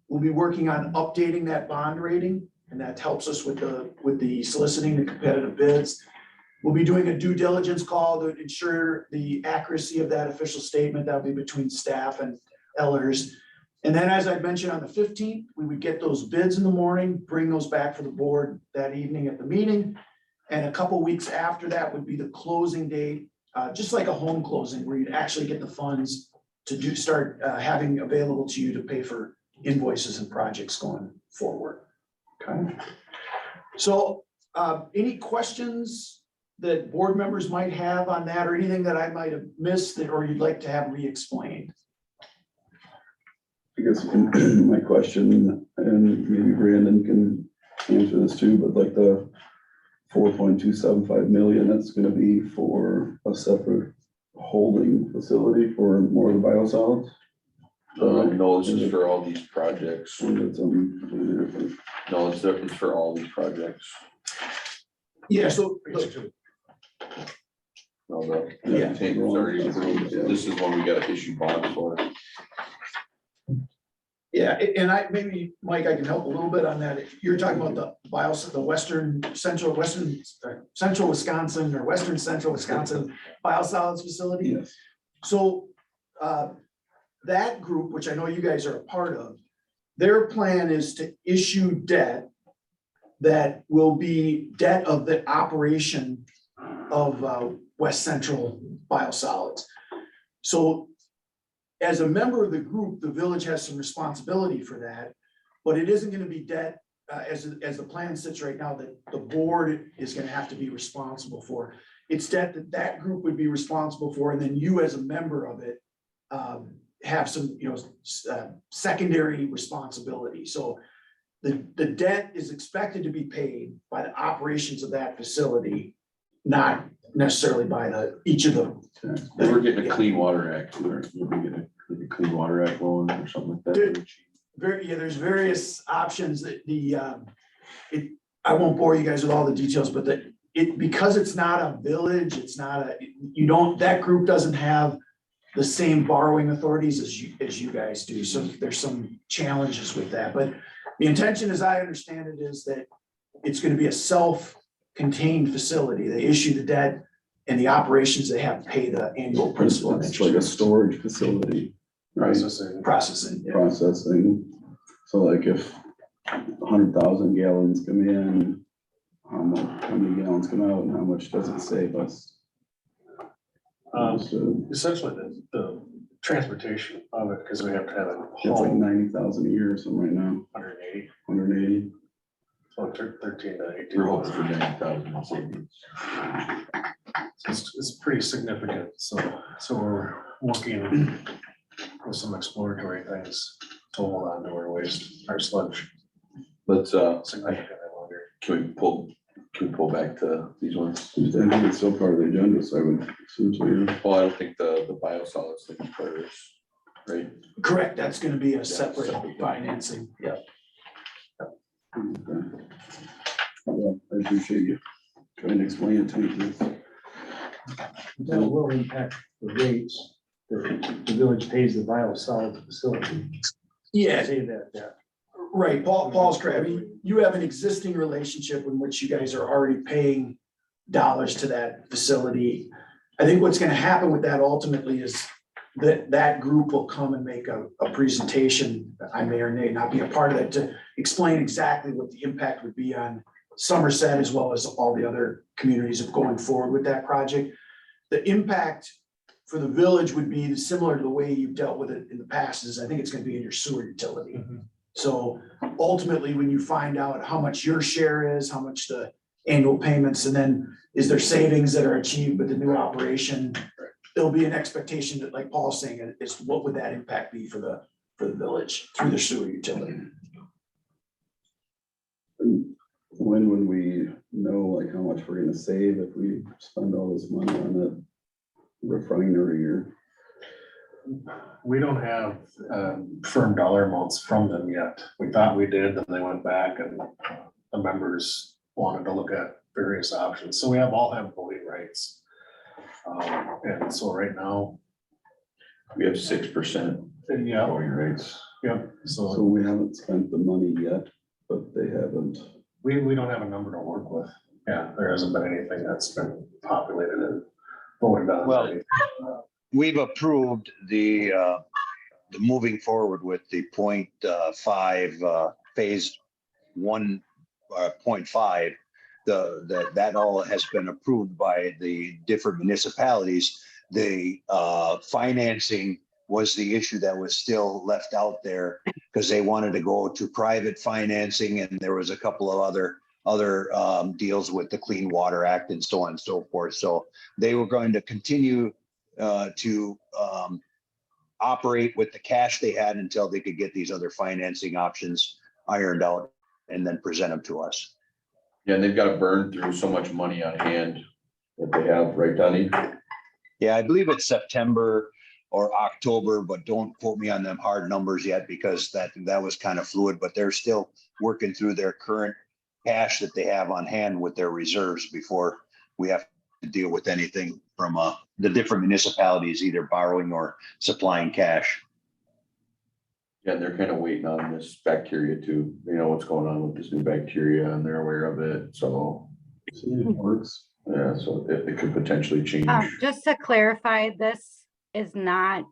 We'll be working on updating that bond rating, and that helps us with the soliciting the competitive bids. We'll be doing a due diligence call to ensure the accuracy of that official statement. That'll be between staff and Ellers. And then, as I mentioned, on the 15th, we would get those bids in the morning, bring those back for the board that evening at the meeting. And a couple weeks after that would be the closing date, just like a home closing, where you'd actually get the funds to start having available to you to pay for invoices and projects going forward. Okay. So any questions that board members might have on that, or anything that I might have missed that, or you'd like to have re-explained? I guess my question, and maybe Brandon can answer this too, but like the 4.275 million, that's gonna be for a separate holding facility for more of the biosolids? No, this is for all these projects. Or is it something completely different? No, it's for all these projects. Yeah, so No, the Yeah. tank was already approved. This is one we gotta issue bonds for. Yeah, and maybe, Mike, I can help a little bit on that. You're talking about the western, central Wisconsin or western central Wisconsin biosolids facility. Yes. So, that group, which I know you guys are a part of, their plan is to issue debt that will be debt of the operation of, West Central Biosolids. So as a member of the group, the village has some responsibility for that, but it isn't gonna be debt, as the plan sits right now, that the board is gonna have to be responsible for. It's debt that group would be responsible for, and then you as a member of it, have some, secondary responsibility. So the debt is expected to be paid by the operations of that facility, not necessarily by each of them. We're getting a Clean Water Act, or we're getting a Clean Water Act loan or something like that. There's various options that I won't bore you guys with all the details, but because it's not a village, that group doesn't have the same borrowing authorities as you guys do. So there's some challenges with that, but the intention, as I understand it, is that it's gonna be a self-contained facility. They issue the debt, and the operations, they have to pay the annual principal. and It's like a interest. storage facility, right? Processing, yeah. Processing. So like if 100,000 gallons come in, how many gallons come out and how much does it save us? So Essentially, the transportation of it, because we have to have it it's like hauled 90,000 a year or something right now, 180, 180. so 13 to 18. We're hoping for 90,000 in savings. It's pretty significant, so we're working with some exploratory things to hold on to our waste, our sludge Let's, significantly longer. can we pull back to these ones? I think it's still part of the agenda, so I would assume so, yeah. Well, I don't think the biosolids thing is part of this, right? Correct, that's gonna be a separate financing. Yeah. Okay. Well, I appreciate you trying to explain it to me, please. That will impact the rates that the village pays the biosolids facility. Yeah, Say that. right, Paul's correct. I mean, you have an existing relationship in which you guys are already paying dollars to that facility. I think what's gonna happen with that ultimately is that group will come and make a presentation. I may or may not be a part of that, to explain exactly what the impact would be on Somerset as well as all the other communities of going forward with that project. The impact for the village would be similar to the way you've dealt with it in the past, is I think it's gonna be in your sewer utility. So ultimately, when you find out how much your share is, how much the annual payments, and then is there savings that are achieved with the new operation? There'll be an expectation that, like Paul's saying, is what would that impact be for the village through the sewer utility? When would we know like how much we're gonna save if we spend all this money on that refinery or? We don't have firm dollar amounts from them yet. We thought we did, then they went back and the members wanted to look at various options. So we all have voting rights. And so right now, We have 6% yeah, voting rates. yeah, So so we haven't spent the money yet, but they haven't. we don't have a number to work with. Yeah, there hasn't been anything that's been populated and voted on. Well, we've approved the moving forward with the 0.5 phase 1.5. That all has been approved by the different municipalities. The financing was the issue that was still left out there because they wanted to go to private financing, and there was a couple of other deals with the Clean Water Act and so on and so forth. So they were going to continue to operate with the cash they had until they could get these other financing options ironed out and then present them to us. Yeah, and they've got to burn through so much money on hand that they have, right, Donnie? Yeah, I believe it's September or October, but don't quote me on them hard numbers yet because that was kind of fluid, but they're still working through their current cash that they have on hand with their reserves before we have deal with anything from the different municipalities, either borrowing or supplying cash. Yeah, and they're kind of waiting on this bacteria too. They know what's going on with this new bacteria and they're aware of it. So, See if it works. yeah, so it could potentially change. Just to clarify, this is not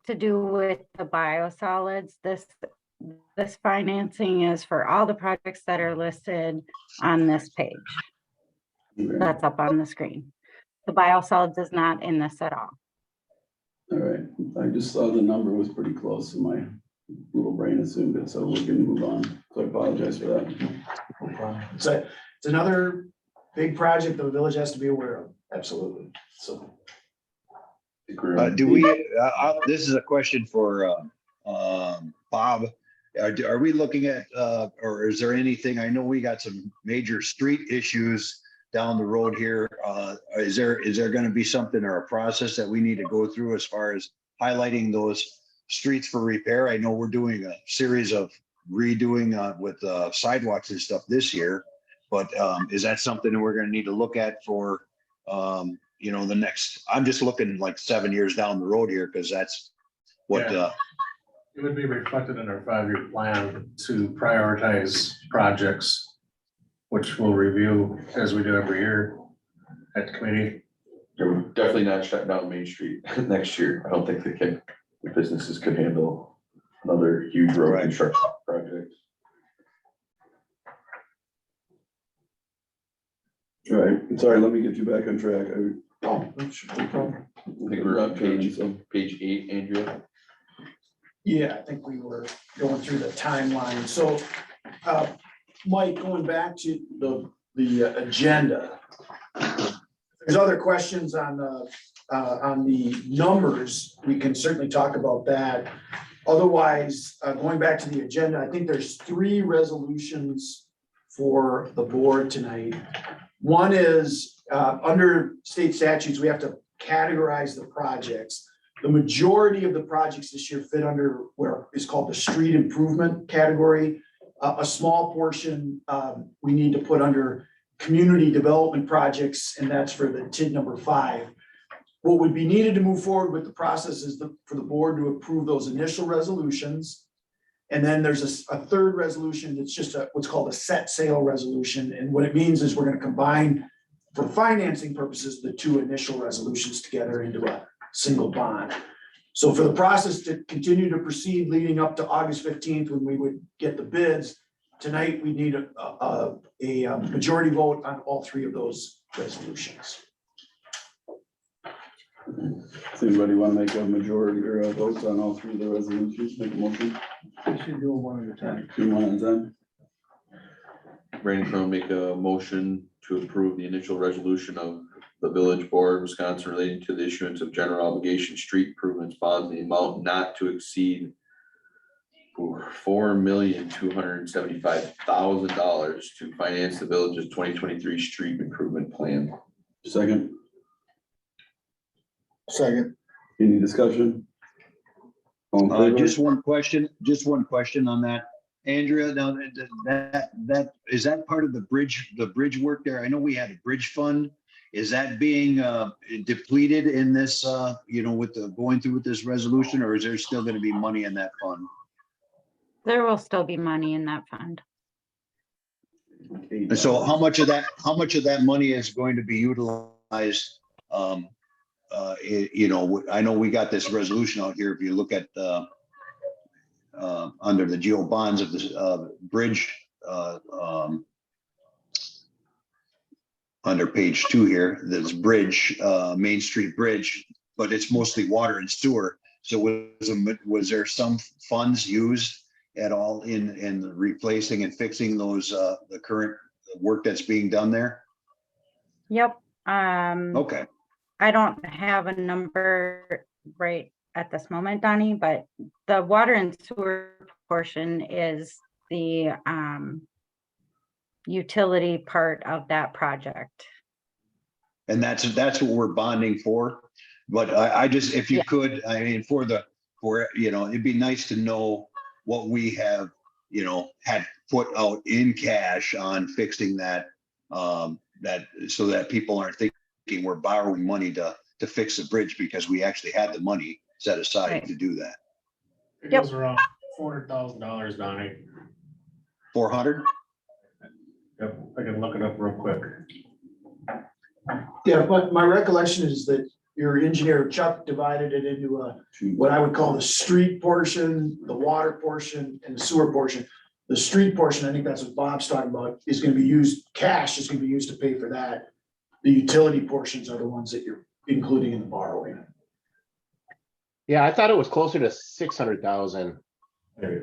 to do with the biosolids. This financing is for all the projects that are listed on this page. Okay. That's up on the screen. The biosolids is not in this at all. All right, I just saw the number was pretty close, and my little brain assumed it, so we're gonna move on. So I apologize for that. It's another big project the village has to be aware of, absolutely, so. Do we, this is a question for Bob. Are we looking at, or is there anything, I know we got some major street issues down the road here. Is there going to be something or a process that we need to go through as far as highlighting those streets for repair? I know we're doing a series of redoing with sidewalks and stuff this year, but is that something that we're going to need to look at for, you know, the next, I'm just looking like 7 years down the road here, because that's what, Yeah. It would be reflected in our 5-year plan to prioritize projects, which we'll review as we do every year at the committee. We're definitely not shutting down Main Street next year. I don't think the businesses could handle another huge road Right. construction project. All right, sorry, let me get you back on track. I think we're on page 8, Andrea. Yeah, I think we were going through the timeline, so, Mike, going back to the agenda. If there's other questions on the numbers, we can certainly talk about that. Otherwise, going back to the agenda, I think there's 3 resolutions for the board tonight. One is, under state statutes, we have to categorize the projects. The majority of the projects this year fit under where is called the street improvement category. A small portion, we need to put under community development projects, and that's for the TID number 5. What would be needed to move forward with the process is for the board to approve those initial resolutions. And then there's a third resolution that's just what's called a set sale resolution. And what it means is we're going to combine, for financing purposes, the 2 initial resolutions together into a single bond. So for the process to continue to proceed leading up to August 15th, when we would get the bids, tonight we need a majority vote on all 3 of those resolutions. Does anybody want to make a majority or a vote on all 3 of the resolutions? Make a motion. We should do them one at a time. Do one at a time. Brandon Crowe make a motion to approve the initial resolution of the Village Board, Wisconsin, relating to the issuance of general obligation street improvements bonds in the amount not to exceed $4,275,000 to finance the village's 2023 street improvement plan. Second, Second. any discussion? All in favor? just one question on that. Andrea, now that is that part of the bridge work there? I know we had a bridge fund. Is that being depleted in this, you know, with the going through with this resolution, or is there still going to be money in that fund? There will still be money in that fund. And so how much of that money is going to be utilized? You know, I know we got this resolution out here. If you look at under the geo bonds of the bridge, under page 2 here, there's bridge, Main Street Bridge, but it's mostly water and sewer. So was there some funds used at all in replacing and fixing those, the current work that's being done there? Yep. Okay. I don't have a number right at this moment, Donnie, but the water and sewer portion is the utility part of that project. And that's what we're bonding for. But I just, if you could, I mean, for you know, it'd be nice to know what we have, you know, had put out in cash on fixing that, so that people aren't thinking thinking we're borrowing money to fix the bridge because we actually had the money set aside Right. to do that. It Yep. goes around $400,000, Donnie. 400? Yep, I can look it up real quick. Yeah, but my recollection is that your engineer Chuck divided it into what I would call the street portion, the water portion, and the sewer portion. The street portion, I think that's what Bob's talking about, is gonna be used, cash is gonna be used to pay for that. The utility portions are the ones that you're including in the borrowing. Yeah, I thought it was closer to 600,000. Yeah,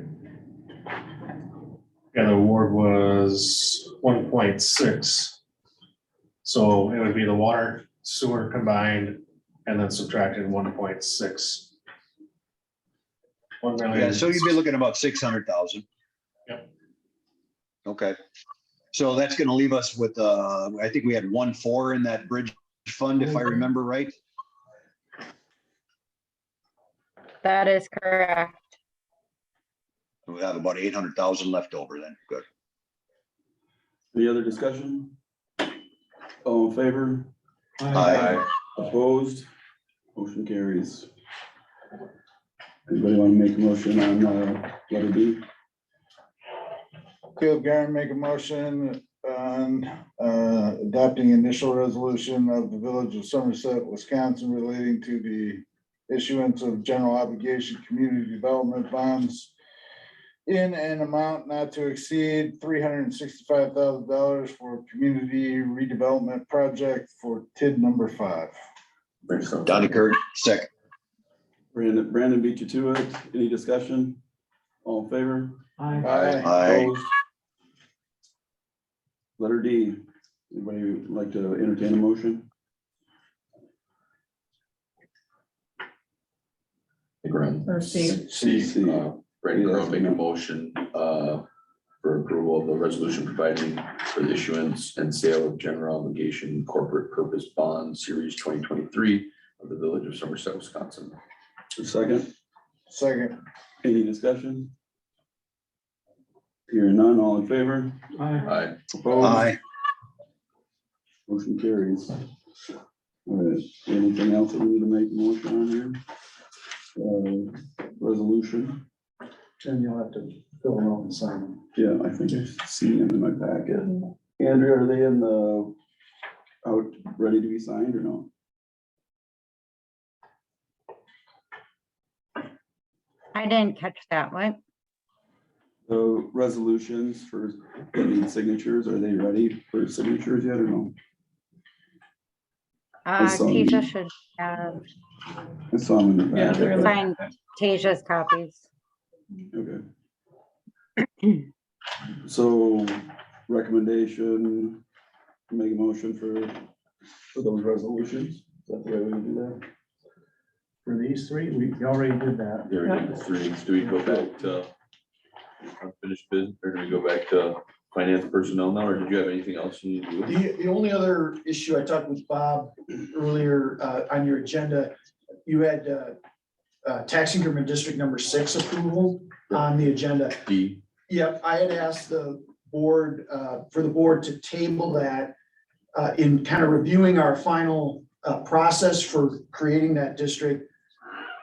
the award was 1.6. So it would be the water sewer combined and then subtracted 1.6. 1 million. Yeah, so you'd be looking at about 600,000. Yep. Okay. So that's gonna leave us with, I think we had 1.4 in that bridge fund, if I remember right. That is correct. We have about 800,000 left over then. Good. Any other discussion? All in favor? Aye. Opposed? Motion carries. Anybody want to make a motion on letter B? Caleb Garn make a motion on adopting initial resolution of the Village of Somerset, Wisconsin relating to the issuance of general obligation community development bonds in an amount not to exceed $365,000 for community redevelopment project for TID number 5. Donnie Kurt, second. Brandon beat you to it. Any discussion? All in favor? Aye. Aye. Opposed? Letter D. Anybody would like to entertain a motion? Or C. C. Brandon Yeah, Crowe make a motion for approval of the resolution providing for the issuance and sale of general obligation corporate purpose bond series 2023 of the Village of Somerset, Wisconsin. Second, Second. any discussion? Hearing none, all in favor? Aye. Opposed? Aye. Motion carries. All right, anything else that we need to make a motion on here? Resolution, Then you'll have to fill them out and sign them. yeah, I think I've seen them in my packet. Andrea, are they in the, out, ready to be signed or no? I didn't catch that one. The resolutions for getting signatures, are they ready for signatures yet or no? saw them. Tasia should have I saw them in the Yeah, they're in packet. the- signed Tasia's copies. Okay. So recommendation, make a motion for those resolutions. Is that the way we do that? For these three, we already did that. There we go, 3. Do we go back to unfinished business, or do we go back to finance personnel now, or did you have anything else you need to do? The only other issue I talked with Bob earlier on your agenda, you had tax increment district number 6 approval on the agenda. D, Yep, I had asked the board, for the board to table that in kind of reviewing our final process for creating that district.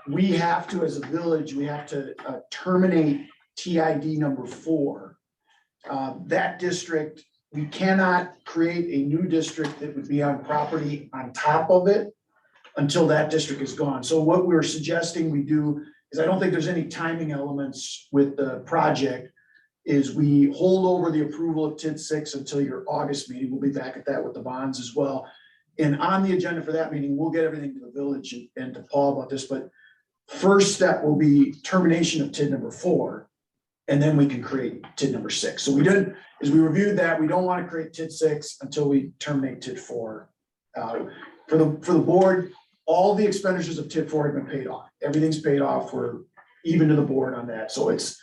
We have to, as a village, we have to terminate TID number 4. That district, we cannot create a new district that would be on property on top of it until that district is gone. So what we're suggesting we do is, I don't think there's any timing elements with the project, is we hold over the approval of TID 6 until your August meeting. We'll be back at that with the bonds as well. And on the agenda for that meeting, we'll get everything to the village and to Paul about this, but first step will be termination of TID number 4. And then we can create TID number 6. So we did, as we reviewed that, we don't want to create TID 6 until we terminate TID 4. For the board, all the expenditures of TID 4 have been paid off. Everything's paid off. We're even to the board on that. So it's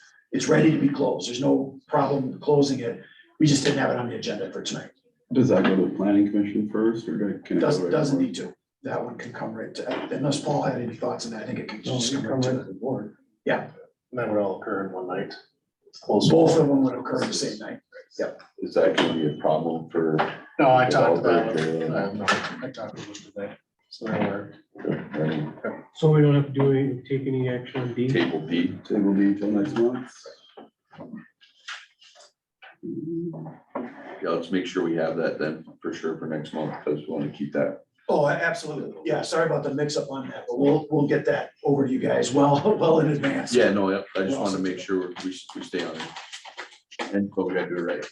ready to be closed. There's no problem closing it. We just didn't have it on the agenda for tonight. Does that go to the planning commission first or can it go right Doesn't away? need to. That one can come right to, unless Paul had any thoughts on that, I think it can No, just you come come right right to. to the board. Yeah, And that would all occur in one night. Close. both of them would occur the same night. Yep. is that gonna be a problem for No, I talked to Developer, them. yeah. No, I talked to them today. So they were, So we don't have to do any, take any action on D? Table D. Table B till next month. Yeah, let's make sure we have that then for sure for next month, because we want to keep that. Oh, absolutely. Yeah, sorry about the mix up on that, but we'll get that over to you guys well in advance. Yeah, no, yep, I just wanted to make sure we stay on it. And but we gotta do it right.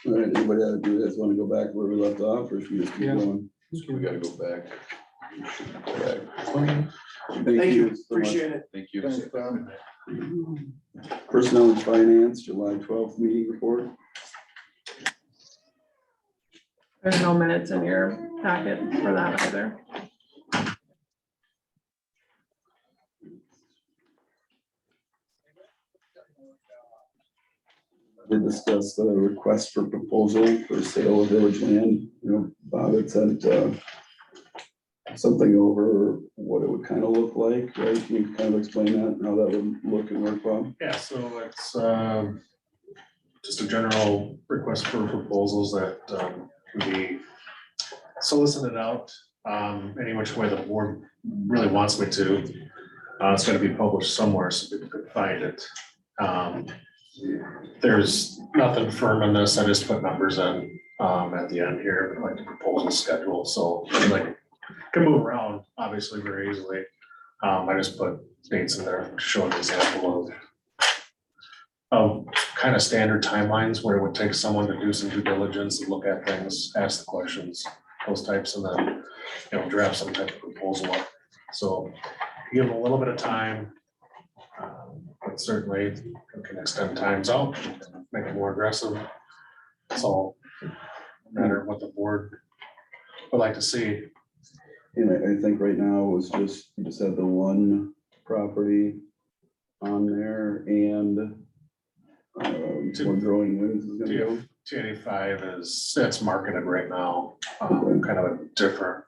All right, anybody have to do this, want to go back where we left off, or should we just keep Yeah. going? We gotta go back. We should go back. Thank you, so much. appreciate it. Thank you. Thanks, Tom. Personnel and Finance, July 12th meeting report. There's no minutes in your packet for that either. Did discuss the request for proposal for sale of village land. You know, Bob had sent something over what it would kind of look like, right? Can you kind of explain that, and how that would look and work, Bob? yeah, so it's just a general request for proposals that can be solicited out any which way the board really wants me to. It's gotta be published somewhere so people can find it. There's nothing firm in this, I just put numbers in at the end here, like the proposal schedule, so like can move around obviously very easily. I just put dates in there to show an example of kind of standard timelines where it would take someone to do some due diligence and look at things, ask the questions, those types, and then, you know, draft some type of proposal up. So give them a little bit of time. But certainly we can extend times out, make it more aggressive. It's all a matter of what the board would like to see. And I think right now it was just, you just had the one property on there, and where Growing Winds is gonna go. 285 it's marketed right now, kind of a different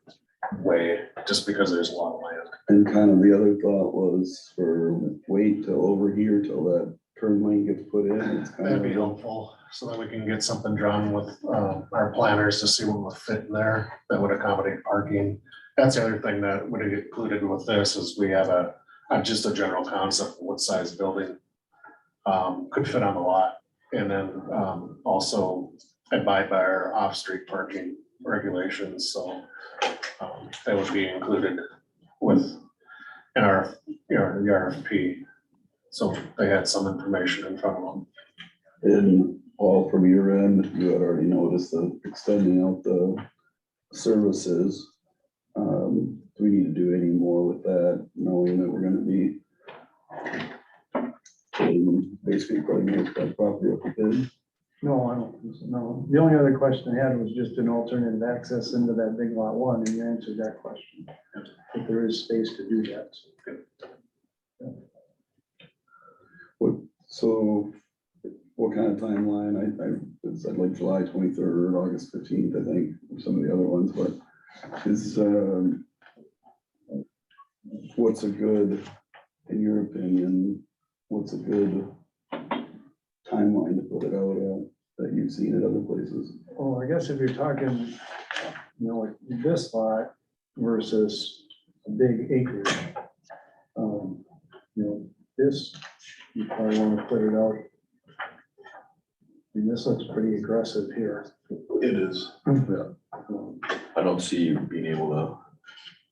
way, just because there's a lot of land. And kind of the other thought was for wait till over here till that turn lane gets put in. It's kind That'd be of helpful, so that we can get something drawn with our planners to see what will fit in there that would accommodate parking. That's the other thing that would get included with this is we have just a general concept of what size building could fit on the lot. And then also abide by our off-street parking regulations, so that would be included in our, the RFP. So they had some information in front of them. And Paul, from your end, you had already noticed the extending out the services. Do we need to do any more with that, knowing that we're gonna be basically probably make that property up again? No, I don't, think so, no. The only other question I had was just an alternative access into that big lot one, and you answered that question. If there is space to do that. What kind of timeline? I said like July 23rd, August 15th, I think, or some of the other ones, but is, what's a good, in your opinion, what's a good timeline to put it out at that you've seen at other places? Well, I guess if you're talking, like this lot versus a big acreage. This, you probably want to put it out. And this looks pretty aggressive here. It is. I don't see you being able to,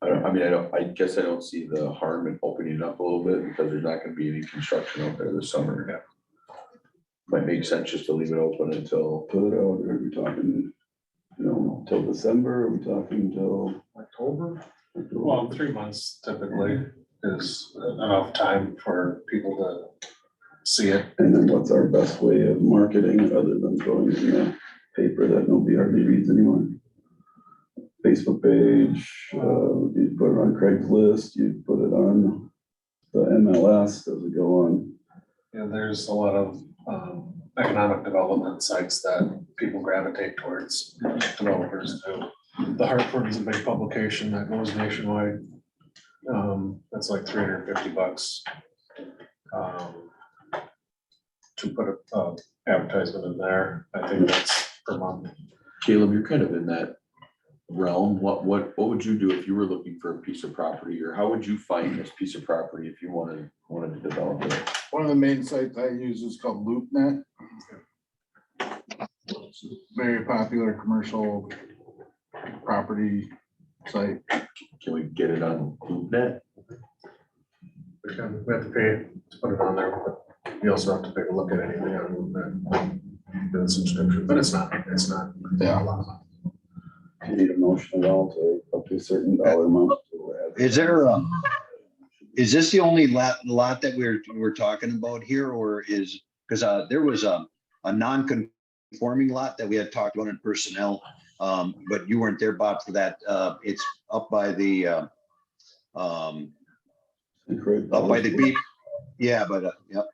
I guess I don't see the harm in opening it up a little bit because there's not gonna be any construction out there this summer. Might make sense just to leave it open until. Put it out, are we talking, till December, are we talking till? October? Well, 3 months typically is enough time for people to see it. And then what's our best way of marketing it other than throwing it in the paper that nobody hardly reads anymore? Facebook page, you put it on Craigslist, you put it on the MLS, does it go on? Yeah, there's a lot of economic development sites that people gravitate towards, developers do. The Hartford is a big publication that goes nationwide. That's like $350 to put a advertisement in there. I think that's per month. Caleb, you're kind of in that realm. What would you do if you were looking for a piece of property, or how would you find this piece of property if you wanted to develop it? One of the main sites I use is called LoopNet. It's a very popular commercial property site. Can we get it on LoopNet? We have to pay to put it on there, but you also have to take a look at anything on the subscription, but it's not. Yeah. You need a motion at all to up to a certain dollar amount. Is there, is this the only lot that we're talking about here, or is, because there was a non-conforming lot that we had talked about in personnel, but you weren't there, Bob, for that. It's up by the up by the beach. Yeah, but yep.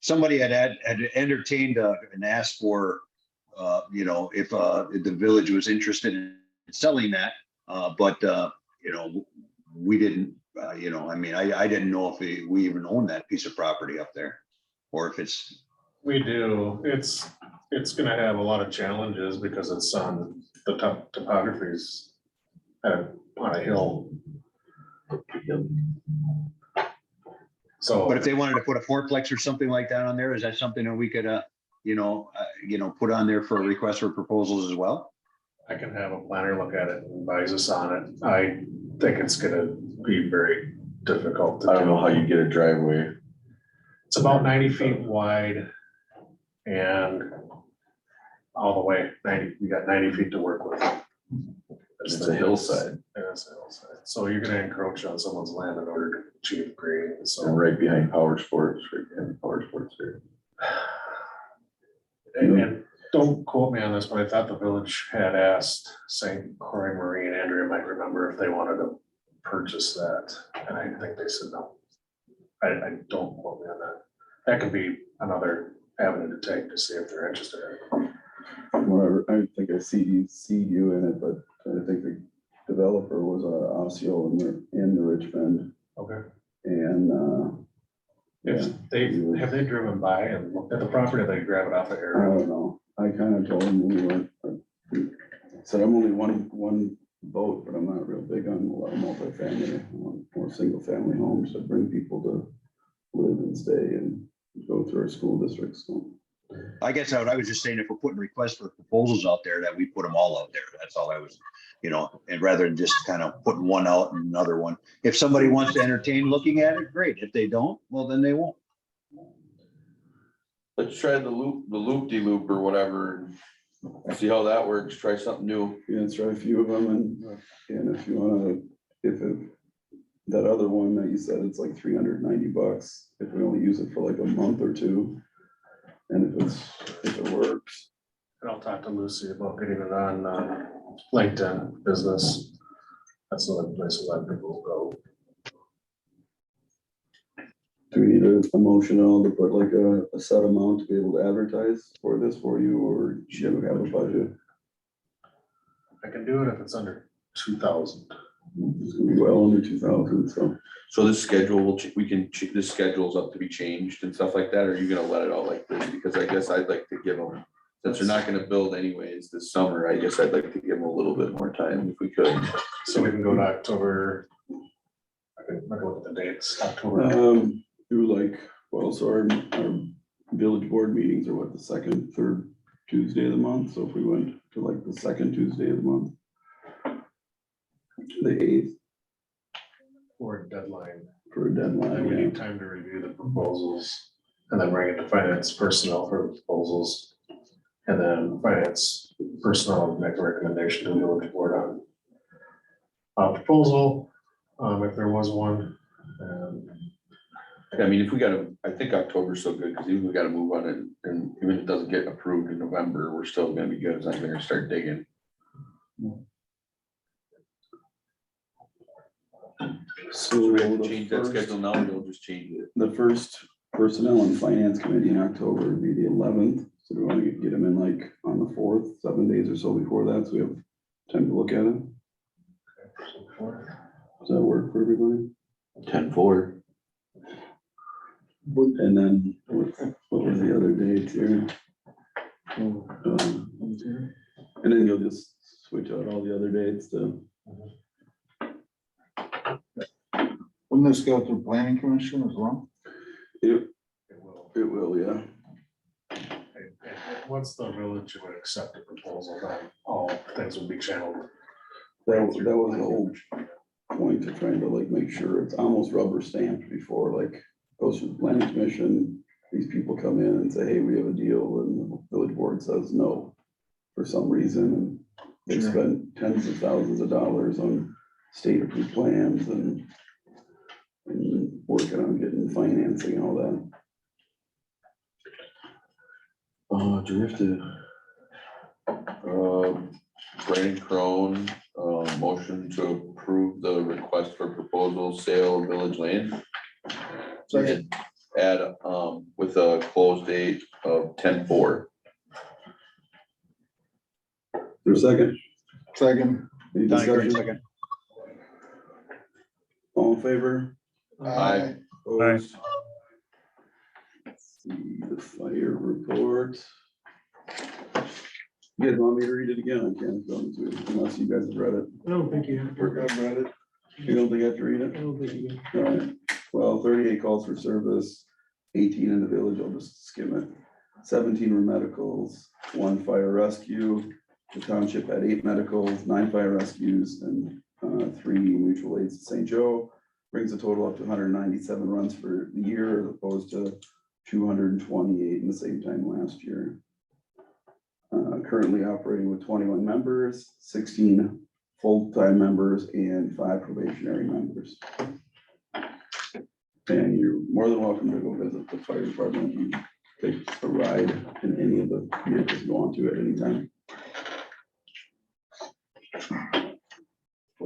Somebody had entertained and asked for, you know, if the village was interested in selling that, but you know, we didn't, you know, I mean, I didn't know if we even own that piece of property up there, or if it's. We do. It's gonna have a lot of challenges because it's on the topography's on a hill. So. But if they wanted to put a fourplex or something like that on there, is that something that we could, you know, put on there for a request for proposals as well? I can have a planner look at it and advise us on it. I think it's gonna be very difficult. I don't know how you get a driveway. It's about 90 feet wide and all the way 90, you got 90 feet to work with. It's a hillside. Yeah, it's a hillside. So you're gonna encroach on someone's land in order to achieve grading. And So, right behind Power Sports, right behind Power Sports there. and don't quote me on this, but I thought the village had asked St. Croix Marine, Andrea might remember, if they wanted to purchase that. And I think they said no. I don't quote me on that. That could be another avenue to take to see if they're interested in it. Whatever, I think I see you in it, but I think the developer was Osseo in the Richmond, Okay. and If have they driven by and looked at the property, or they grab it off the I air? don't know. I kind of told him we weren't. Said I'm only one vote, but I'm not real big on a lot of multifamily. I want more single family homes to bring people to live and stay and go through our school districts. So. I guess I was just saying, if we're putting requests for proposals out there, that we put them all out there. That's all I was, you know, and rather than just kind of putting one out and another one. If somebody wants to entertain looking at it, great. If they don't, well, then they won't. Let's try the loop-de-loop or whatever, and see how that works. Try something new. Yeah, let's try a few of them, and if you wanna, that other one that you said, it's like $390, if we only use it for like a month or two, and if it works. And I'll talk to Lucy about getting it on LinkedIn Business. That's another place a lot of people go. Do we need a motion at all to put like a set amount to be able to advertise for this for you, or should we have a budget? I can do it if it's under 2,000. It's gonna be well under 2,000, so. So this schedule this schedule's up to be changed and stuff like that, or are you gonna let it out like this? Because I guess I'd like to give them, since they're not gonna build anyways this summer, I guess I'd like to give them a little bit more time if we could. So we can go to October. I can look at the dates, October. Do like, well, so our village board meetings are what, the second, third Tuesday of the month, so if we went to like the second Tuesday of the month. The 8th For a deadline. for a And deadline, we yeah. need time to review the proposals and then bring it to finance personnel for the proposals. And then finance personnel make a recommendation to the village board on a proposal, if there was one. I mean, if we gotta, I think October's so good, because even if we gotta move on it, and even if it doesn't get approved in November, we're still gonna be good, as I'm gonna start digging. So we have to change that schedule now, or we'll just change it. The first personnel and finance committee in October would be the 11th, so we want to get them in like on the 4th, 7 days or so before that, so we have time to look at it. Does that work for everybody? 10-4. And then what were the other dates here? And then you'll just switch out all the other dates to, Wouldn't this go through planning commission as well? it, It will. it will, yeah. And once the village would accept the proposal, then all things would be channeled. That was the whole point of trying to like make sure it's almost rubber stamped before like goes through the planning commission. These people come in and say, hey, we have a deal, and the village board says no for some reason, and they Sure. spend tens of thousands of dollars on state approved plans and working on getting financing and all that. Do we have to? Brandon Crone, motion to approve the request for proposal sale of village land. Second. Add, with a close date of 10/4. There's a second. Second. Any Donnie Kern, discussion? second. All in favor? Aye. Opposed? Let's see the fire report. You guys want me to read it again? I can't, unless you guys have read it. I don't think you have to. I've read it. You don't think I have to read I it? don't think you. All right, well, 38 calls for service, 18 in the village, I'll just skim it. 17 were medicals, 1 fire rescue. The township had 8 medicals, 9 fire rescues, and 3 mutual aids at St. Joe. Brings the total up to 197 runs for the year, as opposed to 228 in the same time last year. Currently operating with 21 members, 16 full-time members, and 5 probationary members. And you're more than welcome to go visit the fire department and take a ride in any of the vehicles you want to at any time.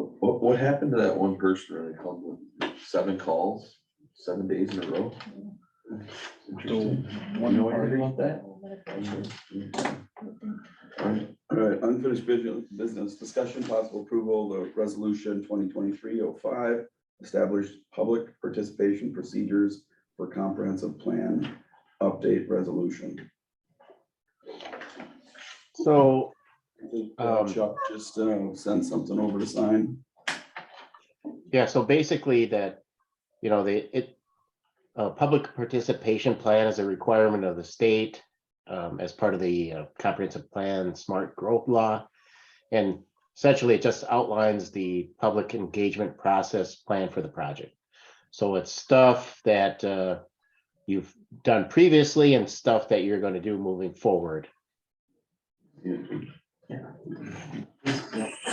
What happened to that one person really called with 7 calls, 7 days in a row? Interesting. One Know party. anything about that? All right, unfinished business, discussion, possible approval of resolution 2023-05, established public participation procedures for comprehensive plan update resolution. So, I think Um, Chuck just sent something over to sign. yeah, so basically that, public participation plan is a requirement of the state as part of the comprehensive plan, smart growth law. And essentially it just outlines the public engagement process plan for the project. So it's stuff that you've done previously and stuff that you're going to do moving forward.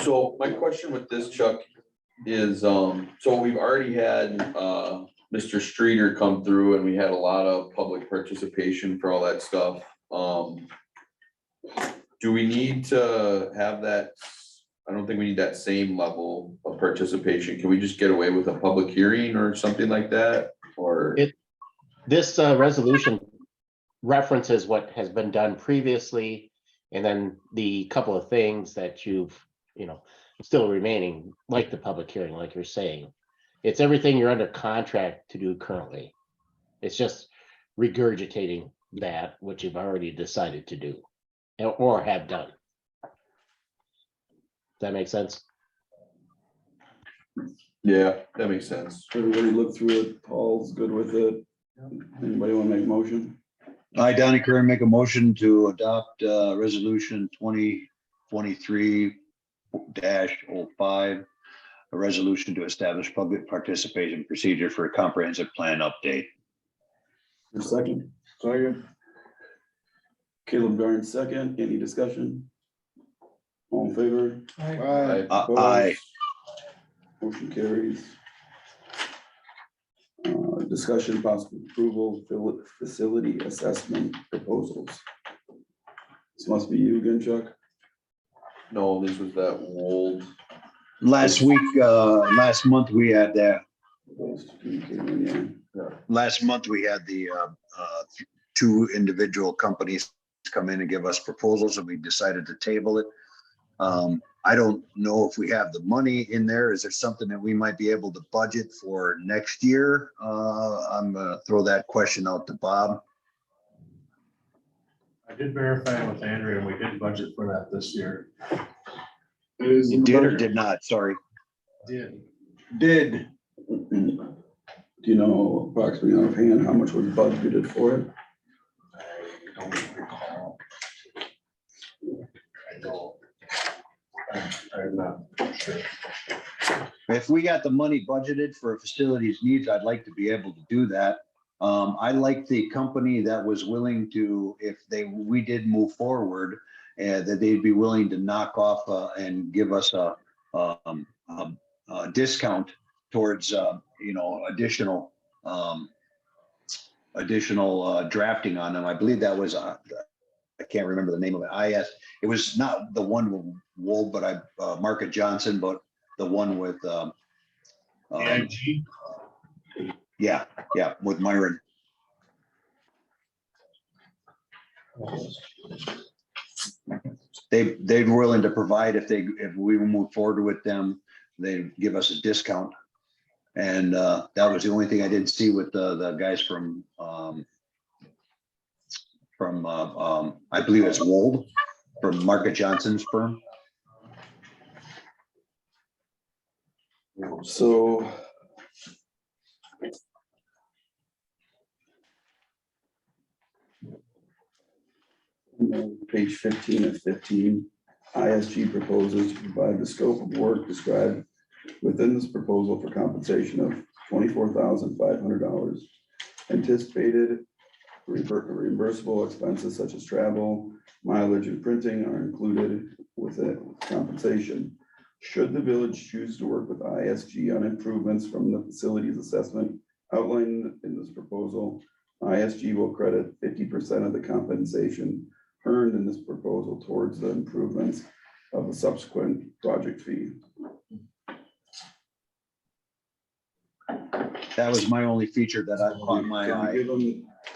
So my question with this, Chuck, is, so we've already had, Mr. Streeter come through and we had a lot of public participation for all that stuff. Do we need to have that? I don't think we need that same level of participation. Can we just get away with a public hearing or something like that? Or? This resolution references what has been done previously, and then the couple of things that you've, still remaining, like the public hearing, like you're saying. It's everything you're under contract to do currently. It's just regurgitating that which you've already decided to do or have done. Does that make sense? Yeah, that makes sense. Everybody look through it, Paul's good with it. Anybody want to make a motion? I, Donnie Kern, make a motion to adopt resolution 2023-05, a resolution to establish public participation procedure for a comprehensive plan update. Your second, Second. Caleb Garn, second, any discussion? All in favor? Aye. Aye. Motion carries. Discussion, possible approval, facility assessment proposals. This must be you again, Chuck? No, this was that old. Last month, we had that. Those two came in, yeah. Last month, we had the 2 individual companies come in and give us proposals, and we decided to table it. I don't know if we have the money in there. Is there something that we might be able to budget for next year? I'm gonna throw that question out to Bob. I did verify with Andrea, and we did budget for that this year. You did or did not, sorry. Did. Did, Do you know approximately offhand how much was budgeted for it? I don't recall. I don't. I'm not sure. If we got the money budgeted for facilities needs, I'd like to be able to do that. I like the company that was willing to, if we did move forward, that they'd be willing to knock off and give us a discount towards, additional drafting on them. I believe that was, I can't remember the name of it. It was not the one with Wool, but Market Johnson, but the one with, AIG? yeah, with Myron. They're willing to provide if we move forward with them, they'd give us a discount. And that was the only thing I didn't see with the guys from I believe it's Wold, from Market Johnson's firm. So. Page 15 of 15, ISG proposes to provide the scope of work described within this proposal for compensation of $24,500. Anticipated reimbursable expenses such as travel, mileage, and printing are included with it compensation. Should the village choose to work with ISG on improvements from the facilities assessment outlined in this proposal, ISG will credit 50% of the compensation earned in this proposal towards the improvements of a subsequent project fee. That was my only feature that I caught my So eye.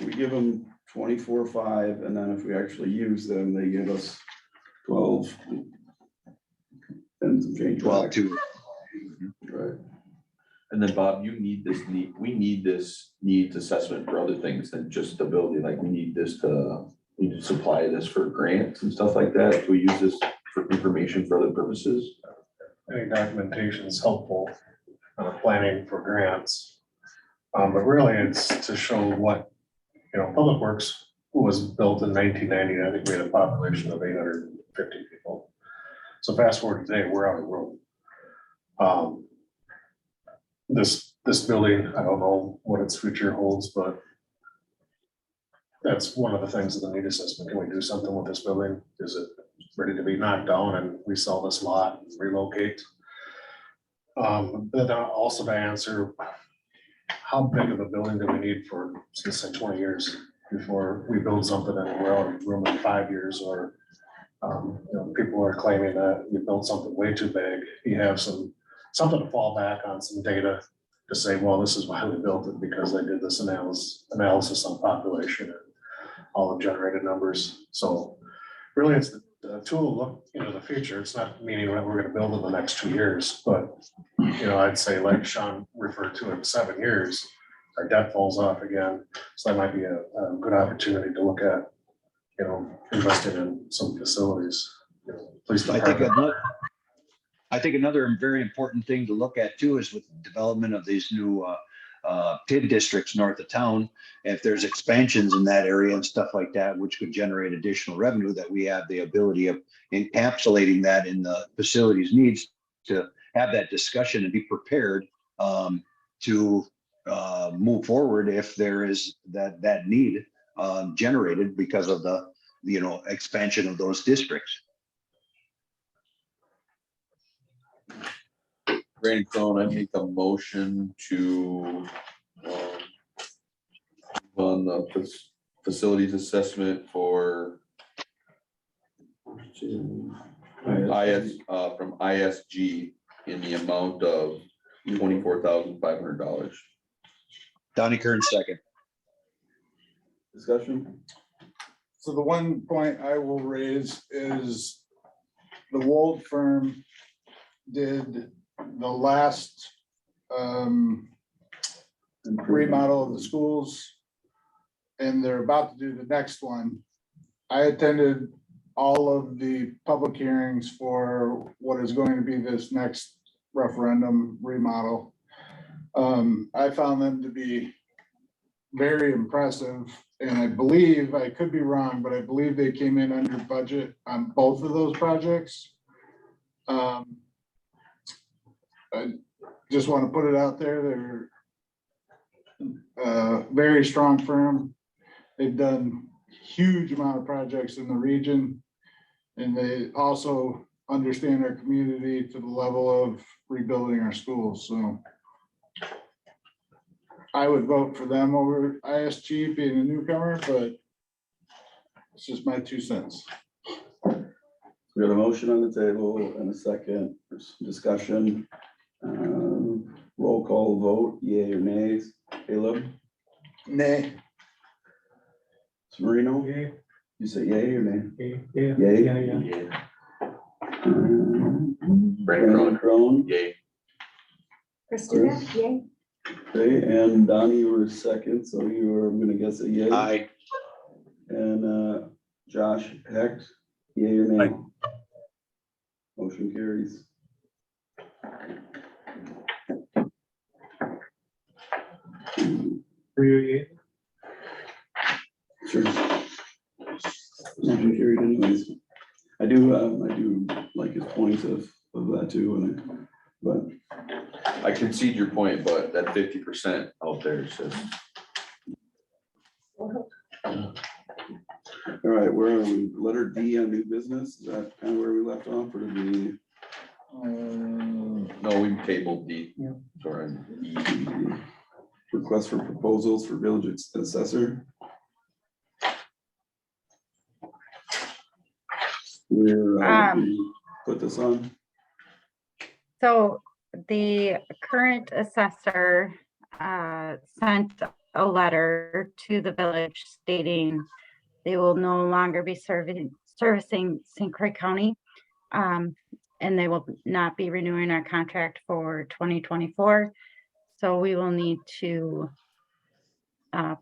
we give them 24.5, and then if we actually use them, they give us 12 and some change. 12.2. Right. And then Bob, we need this needs assessment for other things than just the building, like we need to supply this for grants and stuff like that. Do we use this for information for other purposes? Any documentation is helpful, planning for grants. But really it's to show what, Public Works was built in 1990. I think we had a population of 850 people. So fast forward today, we're out of room. This building, I don't know what its future holds, but that's one of the things of the need assessment. Can we do something with this building? Is it ready to be knocked down and we sell this lot and relocate? But also to answer, how big of a building do we need for, let's say, 20 years before we build something and we're out of room in 5 years? Or people are claiming that you built something way too big. You have something to fall back on, some data to say, well, this is why we built it, because they did this analysis on population and all the generated numbers. So really it's the tool to look into the future. It's not meaning that we're going to build in the next 2 years, but I'd say, like Sean referred to, in 7 years, our debt falls off again. So that might be a good opportunity to look at, investing in some facilities. Police department. I think another very important thing to look at too is with the development of these new PID districts north of town. If there's expansions in that area and stuff like that, which could generate additional revenue, that we have the ability of encapsulating that in the facilities needs to have that discussion and be prepared to move forward if there is that need generated because of the expansion of those districts. Randy Crone, I make a motion to on the facilities assessment for from ISG in the amount of $24,500. Donnie Kern, second. Discussion? so the one point I will raise is the Wold firm did the last remodel of the schools, and they're about to do the next one. I attended all of the public hearings for what is going to be this next referendum remodel. I found them to be very impressive, and I believe, I could be wrong, but I believe they came in under budget on both of those projects. I just want to put it out there, they're a very strong firm. They've done huge amount of projects in the region, and they also understand our community to the level of rebuilding our schools, so I would vote for them over ISG being a newcomer, but it's just my 2 cents. We got a motion on the table and a second for some discussion. Roll call vote, yay or nays. Caleb? Nay. Marino? Yay. You say yay or nay? Yeah, Yay? yeah, yeah. Yeah. Brandon Crone? Yay. Chris Dubak, yay. Okay, and Donnie, you were second, so you were, I'm gonna guess a yay. Aye. And Josh Hecht, yay or nay? Motion carries. Were you yay? Sure. Motion carried anyways. I do like his points of that too, and but I concede your point, but that 50% out there says, all right, where are we? Letter D on new business, is that kind of where we left off, or did we? no, we tabled D. Yeah. Sorry. E. Request for proposals for village assessor. Where we put this on? So the current assessor sent a letter to the village stating they will no longer be servicing St. Croix County. And they will not be renewing our contract for 2024. So we will need to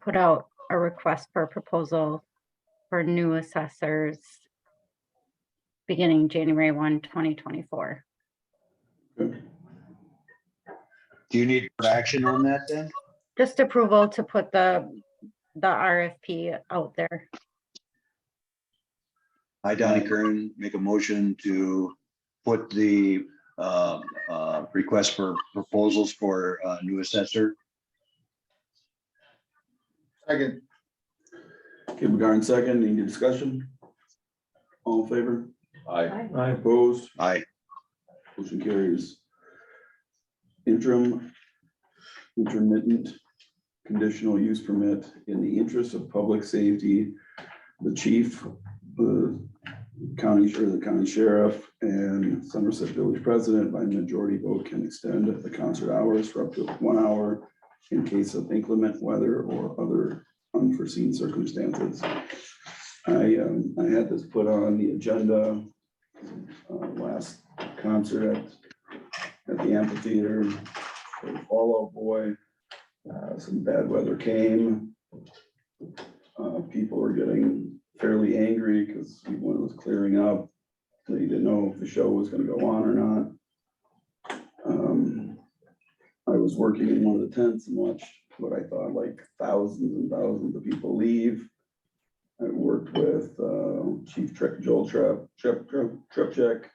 put out a request for proposal for new assessors beginning January 1, 2024. Okay. Do you need action on that then? Just approval to put the RFP out there. I, Donnie Kern, make a motion to put the request for proposals for new assessor. Second. Kim McGarn second, any discussion? All in favor? Aye. Aye. Opposed? Aye. Motion carries. Intermittent conditional use permit in the interest of public safety. The chief, the county sheriff, and Somerset Village President by majority vote can extend the concert hours for up to 1 hour in case of inclement weather or other unforeseen circumstances. I had this put on the agenda last concert at the amphitheater for Fall Out Boy. Some bad weather came. People were getting fairly angry because when it was clearing up, they didn't know if the show was going to go on or not. I was working in one of the tents and watched what I thought like thousands and thousands of people leave. I worked with Chief Joel Trepchek,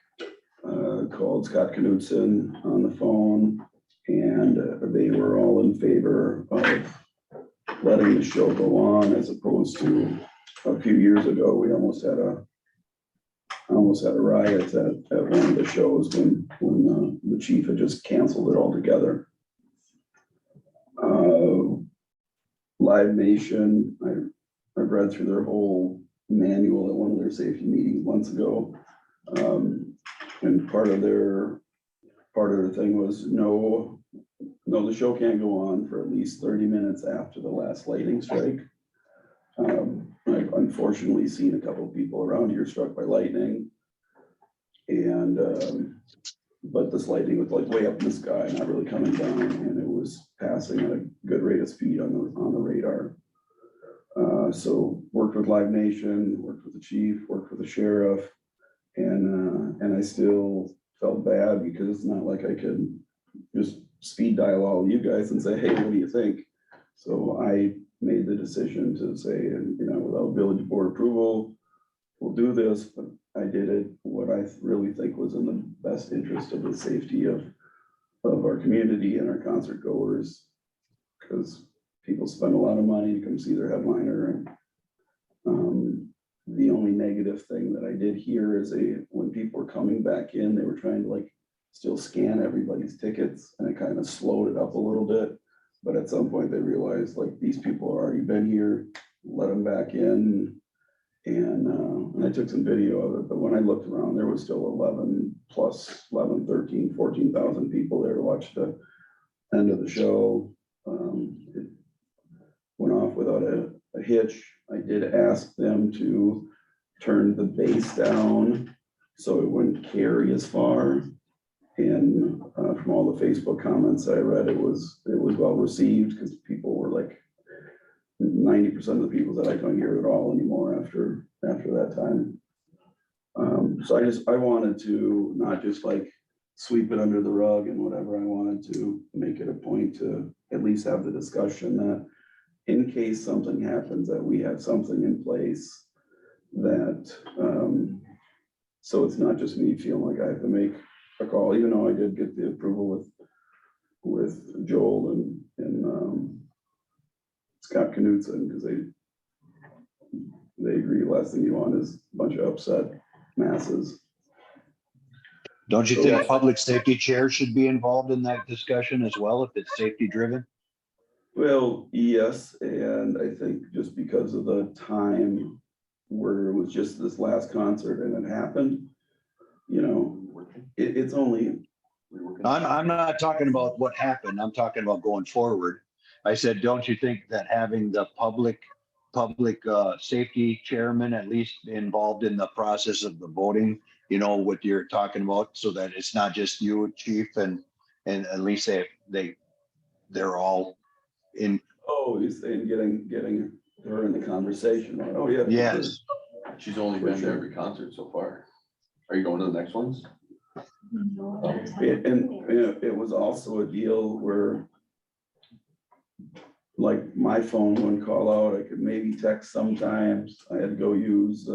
called Scott Knudsen on the phone, and they were all in favor of letting the show go on, as opposed to a few years ago, we almost had a riot at one of the shows when the chief had just canceled it altogether. Live Nation, I've read through their whole manual at one of their safety meetings months ago. And part of their thing was no, the show can't go on for at least 30 minutes after the last lightning strike. I've unfortunately seen a couple of people around here struck by lightning. And but this lightning was like way up in the sky, not really coming down, and it was passing at a good rate of speed on the radar. So worked with Live Nation, worked with the chief, worked with the sheriff. And I still felt bad because it's not like I could just speed dial all of you guys and say, hey, what do you think? So I made the decision to say, without village board approval, we'll do this, but I did it what I really think was in the best interest of the safety of our community and our concert goers. Because people spend a lot of money to come see their headliner. And the only negative thing that I did hear is when people were coming back in, they were trying to still scan everybody's tickets, and it kind of slowed it up a little bit. But at some point they realized these people have already been here, let them back in. And I took some video of it, but when I looked around, there was still 13, 14,000 people there to watch the end of the show. It went off without a hitch. I did ask them to turn the bass down so it wouldn't carry as far. And from all the Facebook comments I read, it was well received because people were 90% of the people that I don't hear at all anymore after that time. So I wanted to not just sweep it under the rug and whatever. I wanted to make it a point to at least have the discussion that in case something happens, that we have something in place that, so it's not just me feeling like I have to make a call, even though I did get the approval with Joel and Scott Knudsen, because they agree last thing you want is a bunch of upset masses. Don't you think public safety chair should be involved in that discussion as well, if it's safety driven? Well, yes, and I think just because of the time where it was just this last concert and it happened, it's only. I'm not talking about what happened. I'm talking about going forward. I said, don't you think that having the public safety chairman at least involved in the process of the voting, what you're talking about, so that it's not just you, chief, and at least they're all in. Oh, you're saying getting her in the conversation. Oh, yeah. Yes. She's only been to every concert so far. Are you going to the next ones? It was also a deal where my phone wouldn't call out. I could maybe text sometimes. I had to go use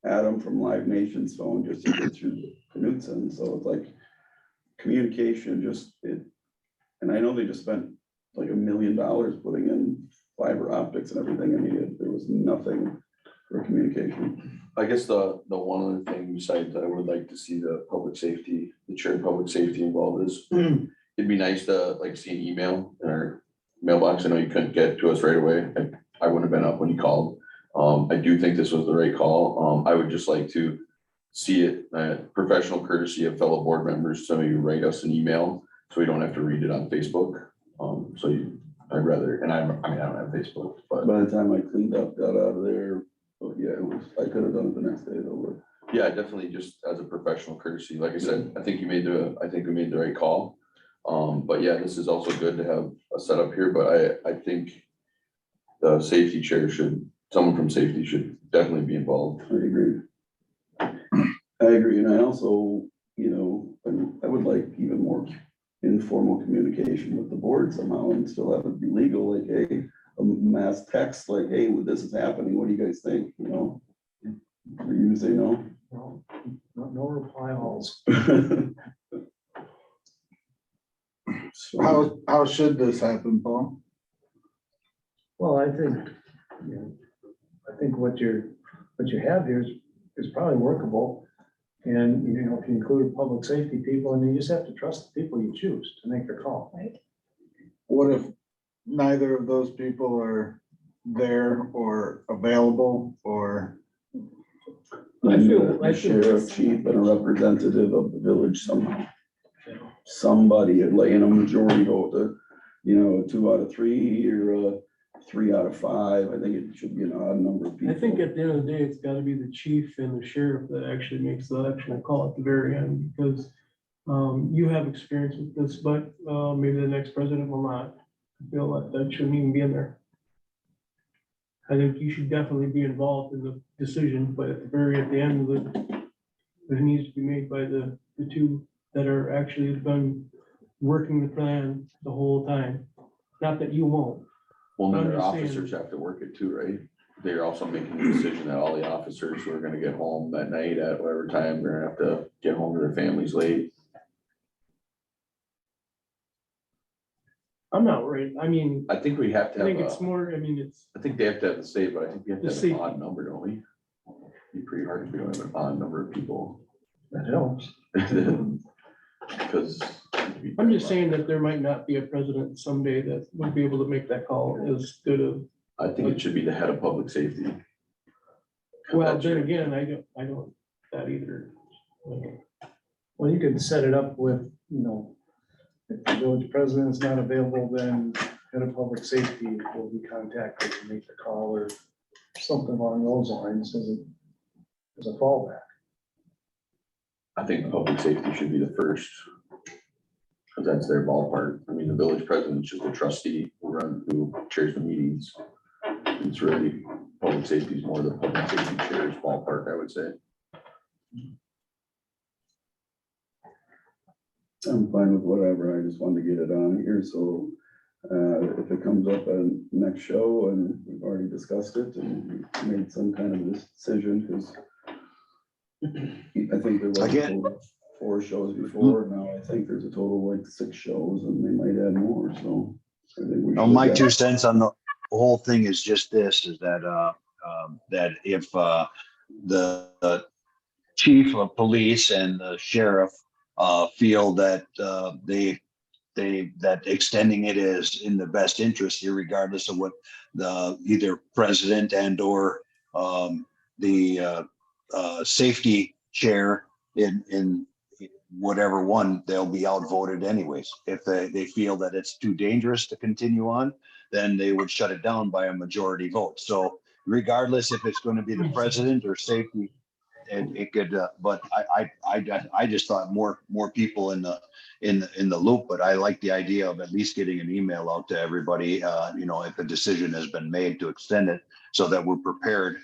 Adam from Live Nation's phone just to get through Knudsen. So it's communication and I know they just spent $1 million putting in fiber optics and everything. I mean, there was nothing for communication. I guess the one other thing besides that I would like to see the chair of public safety involved is it'd be nice to see an email in our mailbox. I know you couldn't get to us right away. I wouldn't have been up when you called. I do think this was the right call. I would just like to see it, professional courtesy of fellow board members. Some of you write us an email so we don't have to read it on Facebook. I'd rather, and I don't have Facebook, but. By the time I cleaned up, got out of there, yeah, I could have done it the next day though. Yeah, definitely just as a professional courtesy. Like I said, I think we made the right call. But yeah, this is also good to have a setup here, but I think the safety chair someone from safety should definitely be involved. I agree. And I also, I would like even more informal communication with the board somehow and still have it be legal, a mass text, hey, this is happening. What do you guys think? Are you gonna say no? No reply alls. How should this happen, Paul? Well, I think what you have here is probably workable. And, if you include public safety people, and you just have to trust the people you choose to make the call. Right. What if neither of those people are there or available or? The sheriff, chief, and a representative of the village somehow. Somebody in a majority vote, a 2 out of 3 or a 3 out of 5. I think it should be an odd number of people. I think at the end of the day, it's gotta be the chief and the sheriff that actually makes the election call at the very end, because you have experience with this, but maybe the next president will not. I feel like that shouldn't even be in there. I think you should definitely be involved in the decision, but at the end of it needs to be made by the two that are actually been working the plan the whole time. Not that you won't. Well, then I'm their just saying- officers have to work it too, right? They're also making the decision that all the officers who are gonna get home that night at whatever time, they're gonna have to get home to their families late. I'm not worried. I mean, I think we have to I have think it's a, more, I mean, it's, I think they have to have the state, but I think we have to The have an safety. odd number, don't we? Be pretty hard if we don't have an odd number of people. That helps. Because. I'm just saying that there might not be a president someday that would be able to make that call as good of, I think it should be the head of public safety. well, then again, I don't, that either. Well, you could set it up with, if the village president is not available, then head of public safety will be contacted to make the call or something along those lines as a fallback. I think public safety should be the first. Because that's their ballpark. I mean, the village president's just a trustee who chairs the meetings. It's really, public safety is more the public safety chair's ballpark, I would say. I'm fine with whatever. I just wanted to get it on here, so if it comes up at next show and we've already discussed it and we've made some kind of decision, because I think there was Again. 4 shows before, now I think there's a total of like 6 shows and they might add more, so. I think we No, should my look at- 2 cents on the whole thing is just this, is that, that if, the chief of police and the sheriff, feel that, that extending it is in the best interest, regardless of what the, either president and or, the, safety chair in whatever one, they'll be outvoted anyways. If they feel that it's too dangerous to continue on, then they would shut it down by a majority vote. So regardless if it's going to be the president or safety, it could, but I just thought more people in the loop, but I like the idea of at least getting an email out to everybody, if a decision has been made to extend it, so that we're prepared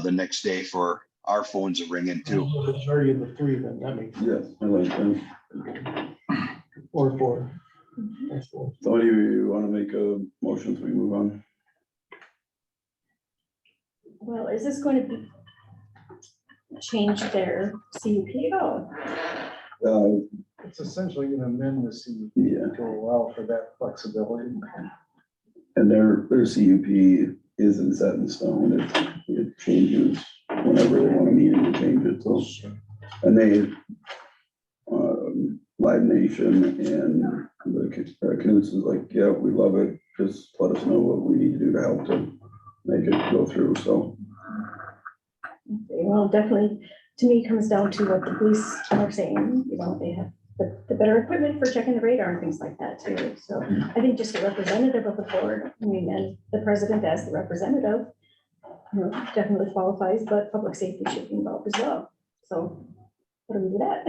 the next day for our phones are ringing too. It's already in the 3, then that makes, Yes, I like that. or 4. That's 4. So do you want to make a motion so we move on? Well, is this going to be change their CUP at all? It's essentially going to amend the CUP Yeah, to allow for that flexibility. and their CUP isn't set in stone, it changes whenever they want a meeting to change it, so. And they, Live Nation and the Canucks is like, yeah, we love it, just let us know what we need to do to help to make it go through, so. Well, definitely, to me, it comes down to what the police are saying, they have the better equipment for checking the radar and things like that too. So I think just a representative of the board, and the president as the representative, definitely qualifies, but public safety should be involved as well. So how do we do that?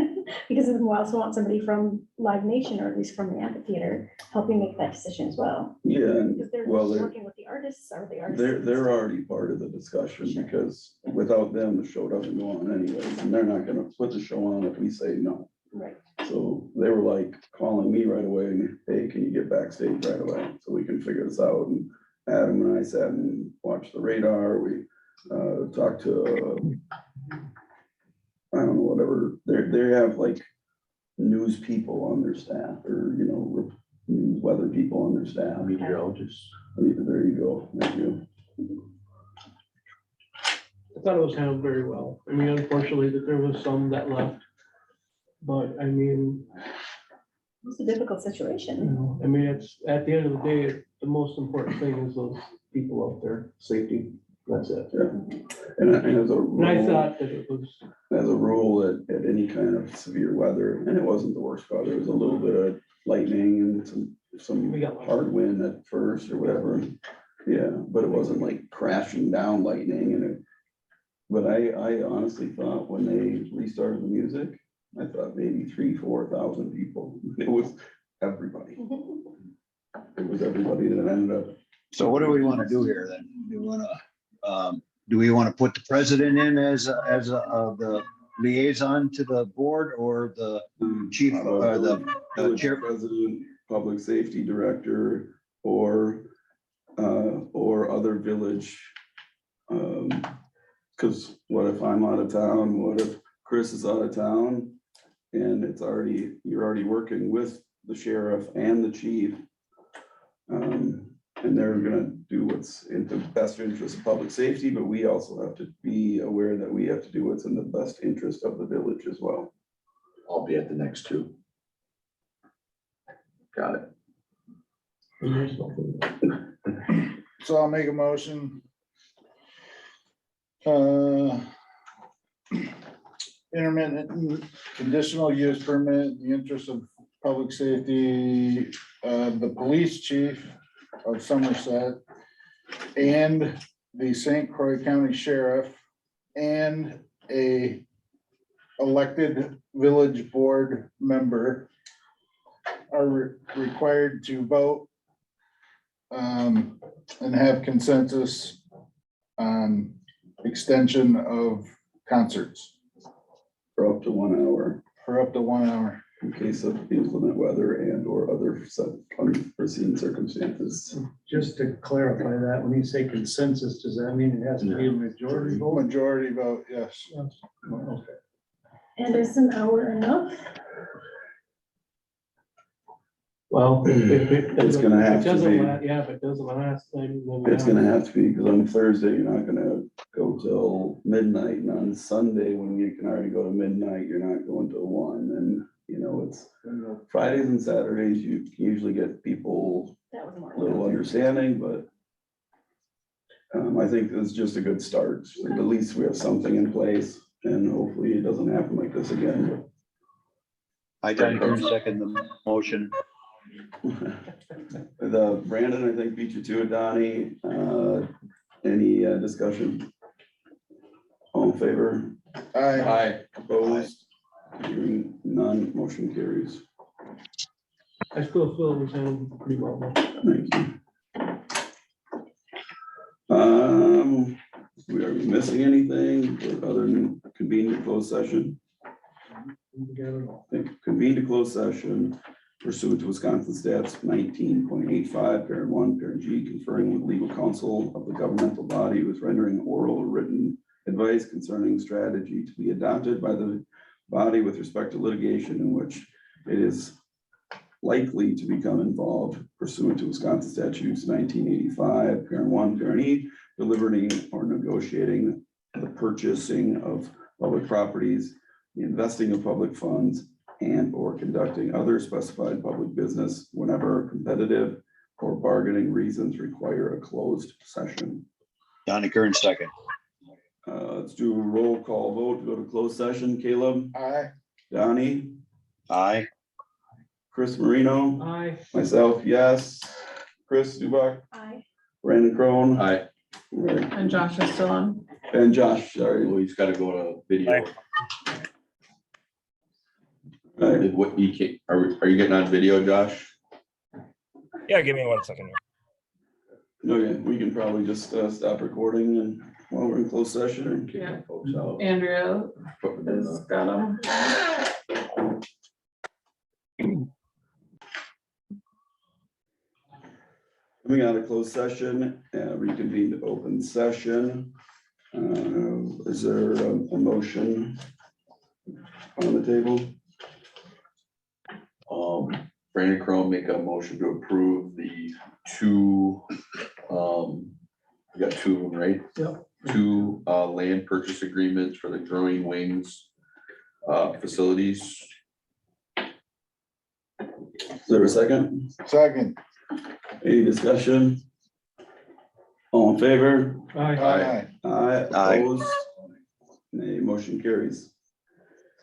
Because we also want somebody from Live Nation, or at least from the amphitheater, helping make that decision as well. Yeah, and Because they're well, working with the artists, or the artists. they're already part of the discussion, because without them, the show doesn't go on anyways, and they're not gonna put the show on if we say no. Right. So they were like calling me right away, hey, can you get backstage right away so we can figure this out? And Adam and I sat and watched the radar. We talked to, I don't know, whatever, they have like news people on their staff, or, news weather people on their staff. Meteorologists. There you go, thank you. I thought it was handled very well. I mean, unfortunately, that there was some that left. But I mean, It's a difficult situation. it's, at the end of the day, the most important thing is those people out there, safety. That's it. Yeah, and as a And I rule, thought that it was, as a rule, at any kind of severe weather, and it wasn't the worst weather, it was a little bit of lightning and some We got lucky. hard wind at first or whatever. Yeah, but it wasn't like crashing down lightning but I honestly thought when they restarted the music, I thought maybe 3,000-4,000 people. It was everybody. It was everybody that ended up. So what do we want to do here then? do we want to put the president in as the liaison to the board or the chief or the Village chair? President, public safety director, or other village. Cause what if I'm out of town? What if Chris is out of town? And you're already working with the sheriff and the chief. And they're gonna do what's in the best interest of public safety, but we also have to be aware that we have to do what's in the best interest of the village as well. I'll be at the next two. Got it. So I'll make a motion. Intermittent conditional use permit in the interest of public safety, the police chief of Somerset and the St. Croix County Sheriff and a elected village board member are required to vote and have consensus on extension of concerts For up to 1 hour for up to 1 hour. in case of inclement weather and or other unforeseen circumstances. Just to clarify that, when you say consensus, does that mean it has to be a majority vote? Majority vote, yes. Okay. And is an hour enough? Well, if it It's gonna have to be. Yeah, if it doesn't last, then. It's gonna have to be, because on Thursday, you're not gonna go till midnight, and on Sunday, when you can already go to midnight, you're not going till 1, and, you know, it's Fridays and Saturdays, you can usually get people That was more. a little understanding, but I think this is just a good start, at least we have something in place, and hopefully it doesn't happen like this again. I second the motion. Brandon, I think beat you to it, Donnie. Any discussion? All in favor? Aye. Aye. Opposed? Hearing none, motion carries. I still feel we sound pretty well. Thank you. Are we missing anything other than convene to closed session? Convene to closed session pursuant to Wisconsin Stats 19.85, parent 1, parent G, conferring with legal counsel of the governmental body who is rendering oral or written advice concerning strategy to be adopted by the body with respect to litigation in which it is likely to become involved pursuant to Wisconsin statutes 1985, parent 1, parent E, deliberating or negotiating the purchasing of public properties, the investing of public funds, and or conducting other specified public business whenever competitive or bargaining reasons require a closed session. Donnie Kern, second. Let's do a roll call vote to go to closed session. Caleb, Aye. Donnie, Aye. Chris Marino, Aye. myself, yes. Chris Dubak, Aye. Brandon Crone. Aye. Right. And Josh is still on. And Josh, sorry. Well, he's gotta go to video. Right. What, are you getting on video, Josh? Yeah, give me 1 second. Okay, we can probably just stop recording and while we're in closed session and kick Yeah. the folks out. Andrea has got him. Coming out of closed session, reconvene to open session. Is there a motion on the table? Brandon Crone make a motion to approve the two, we got two of them, right? Yep. Two, land purchase agreements for the Growing Wings, facilities. Is there a second? Second. Any discussion? All in favor? Aye. Aye. Aye, Aye. opposed? Nay, motion carries.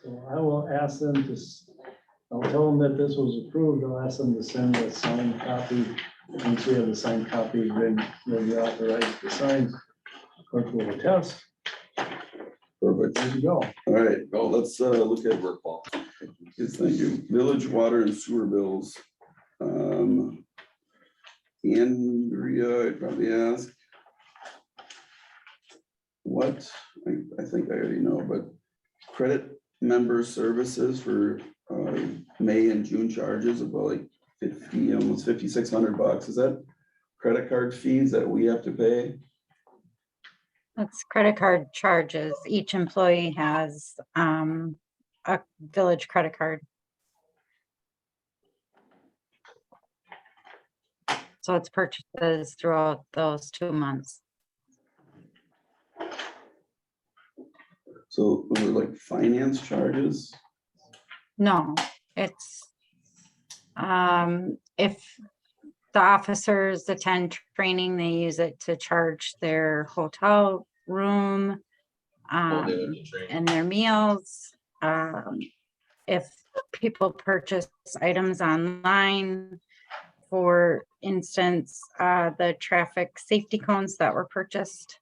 So I will ask them to, I'll tell them that this was approved. I'll ask them to send a signed copy. Once we have the signed copy, then they'll be authorized to sign. Clerk will attest. Perfect. There you go. All right, well, let's look at Work ball. Yes, thank you. Village water and sewer bills. Andrea, I'd probably ask. what, I think I already know, but credit member services for May and June charges about like 50, almost $5,600. Is that credit card fees that we have to pay? That's credit card charges. Each employee has a village credit card. So it's purchases throughout those 2 months. So those are like finance charges? No, it's if the officers attend training, they use it to charge their hotel room and their meals. If people purchase items online, for instance, the traffic safety cones that were purchased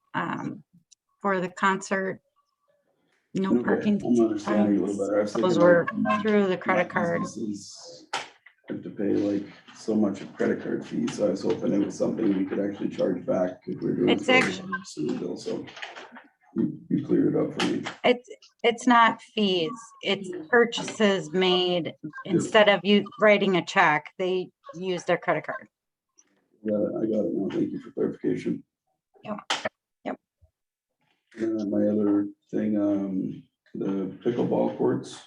for the concert. No Okay, parking. I'm understanding a little better. I was Those thinking were like through the my credit card. businesses have to pay like so much of credit card fees. So I was hoping it was something we could actually charge back if we're doing. It's for the actu- sewer bill. So you cleared it up for me. It's not fees, it's purchases made. Instead of you writing a check, they use their credit card. I got it now. Thank you for clarification. Yep. Yep. And my other thing, the pickleball courts.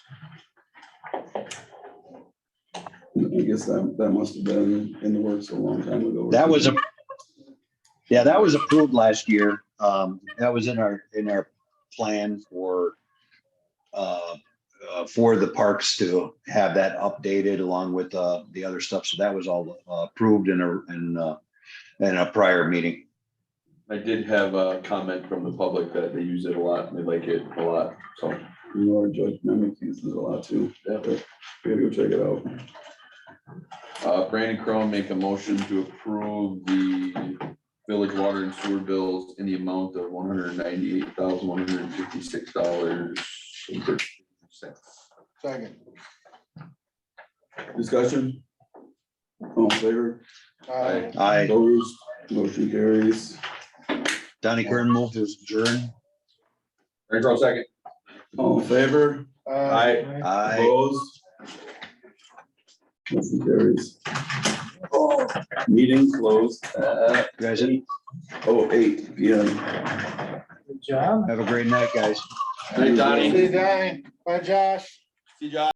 I guess that must have been in the works a long time ago. That was that was approved last year. That was in our plan for the parks to have that updated along with the other stuff. So that was all approved in a prior meeting. I did have a comment from the public that they use it a lot and they like it a lot, so. Our Judge Nemec uses it a lot too. Yeah, but we gotta go check it out. Brandon Crowe make a motion to approve the village water and sewer bills in the amount of $198,156.30. Second. Discussion? All in favor? Aye. Aye. Opposed? Motion carries. Donnie Kern moved to adjourn. Brandon Crowe second. All in favor? Aye. Aye. Opposed? Motion carries. Meeting closed at You guys 8 PM. Good job. have a great night, guys. Night, Donnie. See you, Donnie. Bye, Josh. See you, Josh.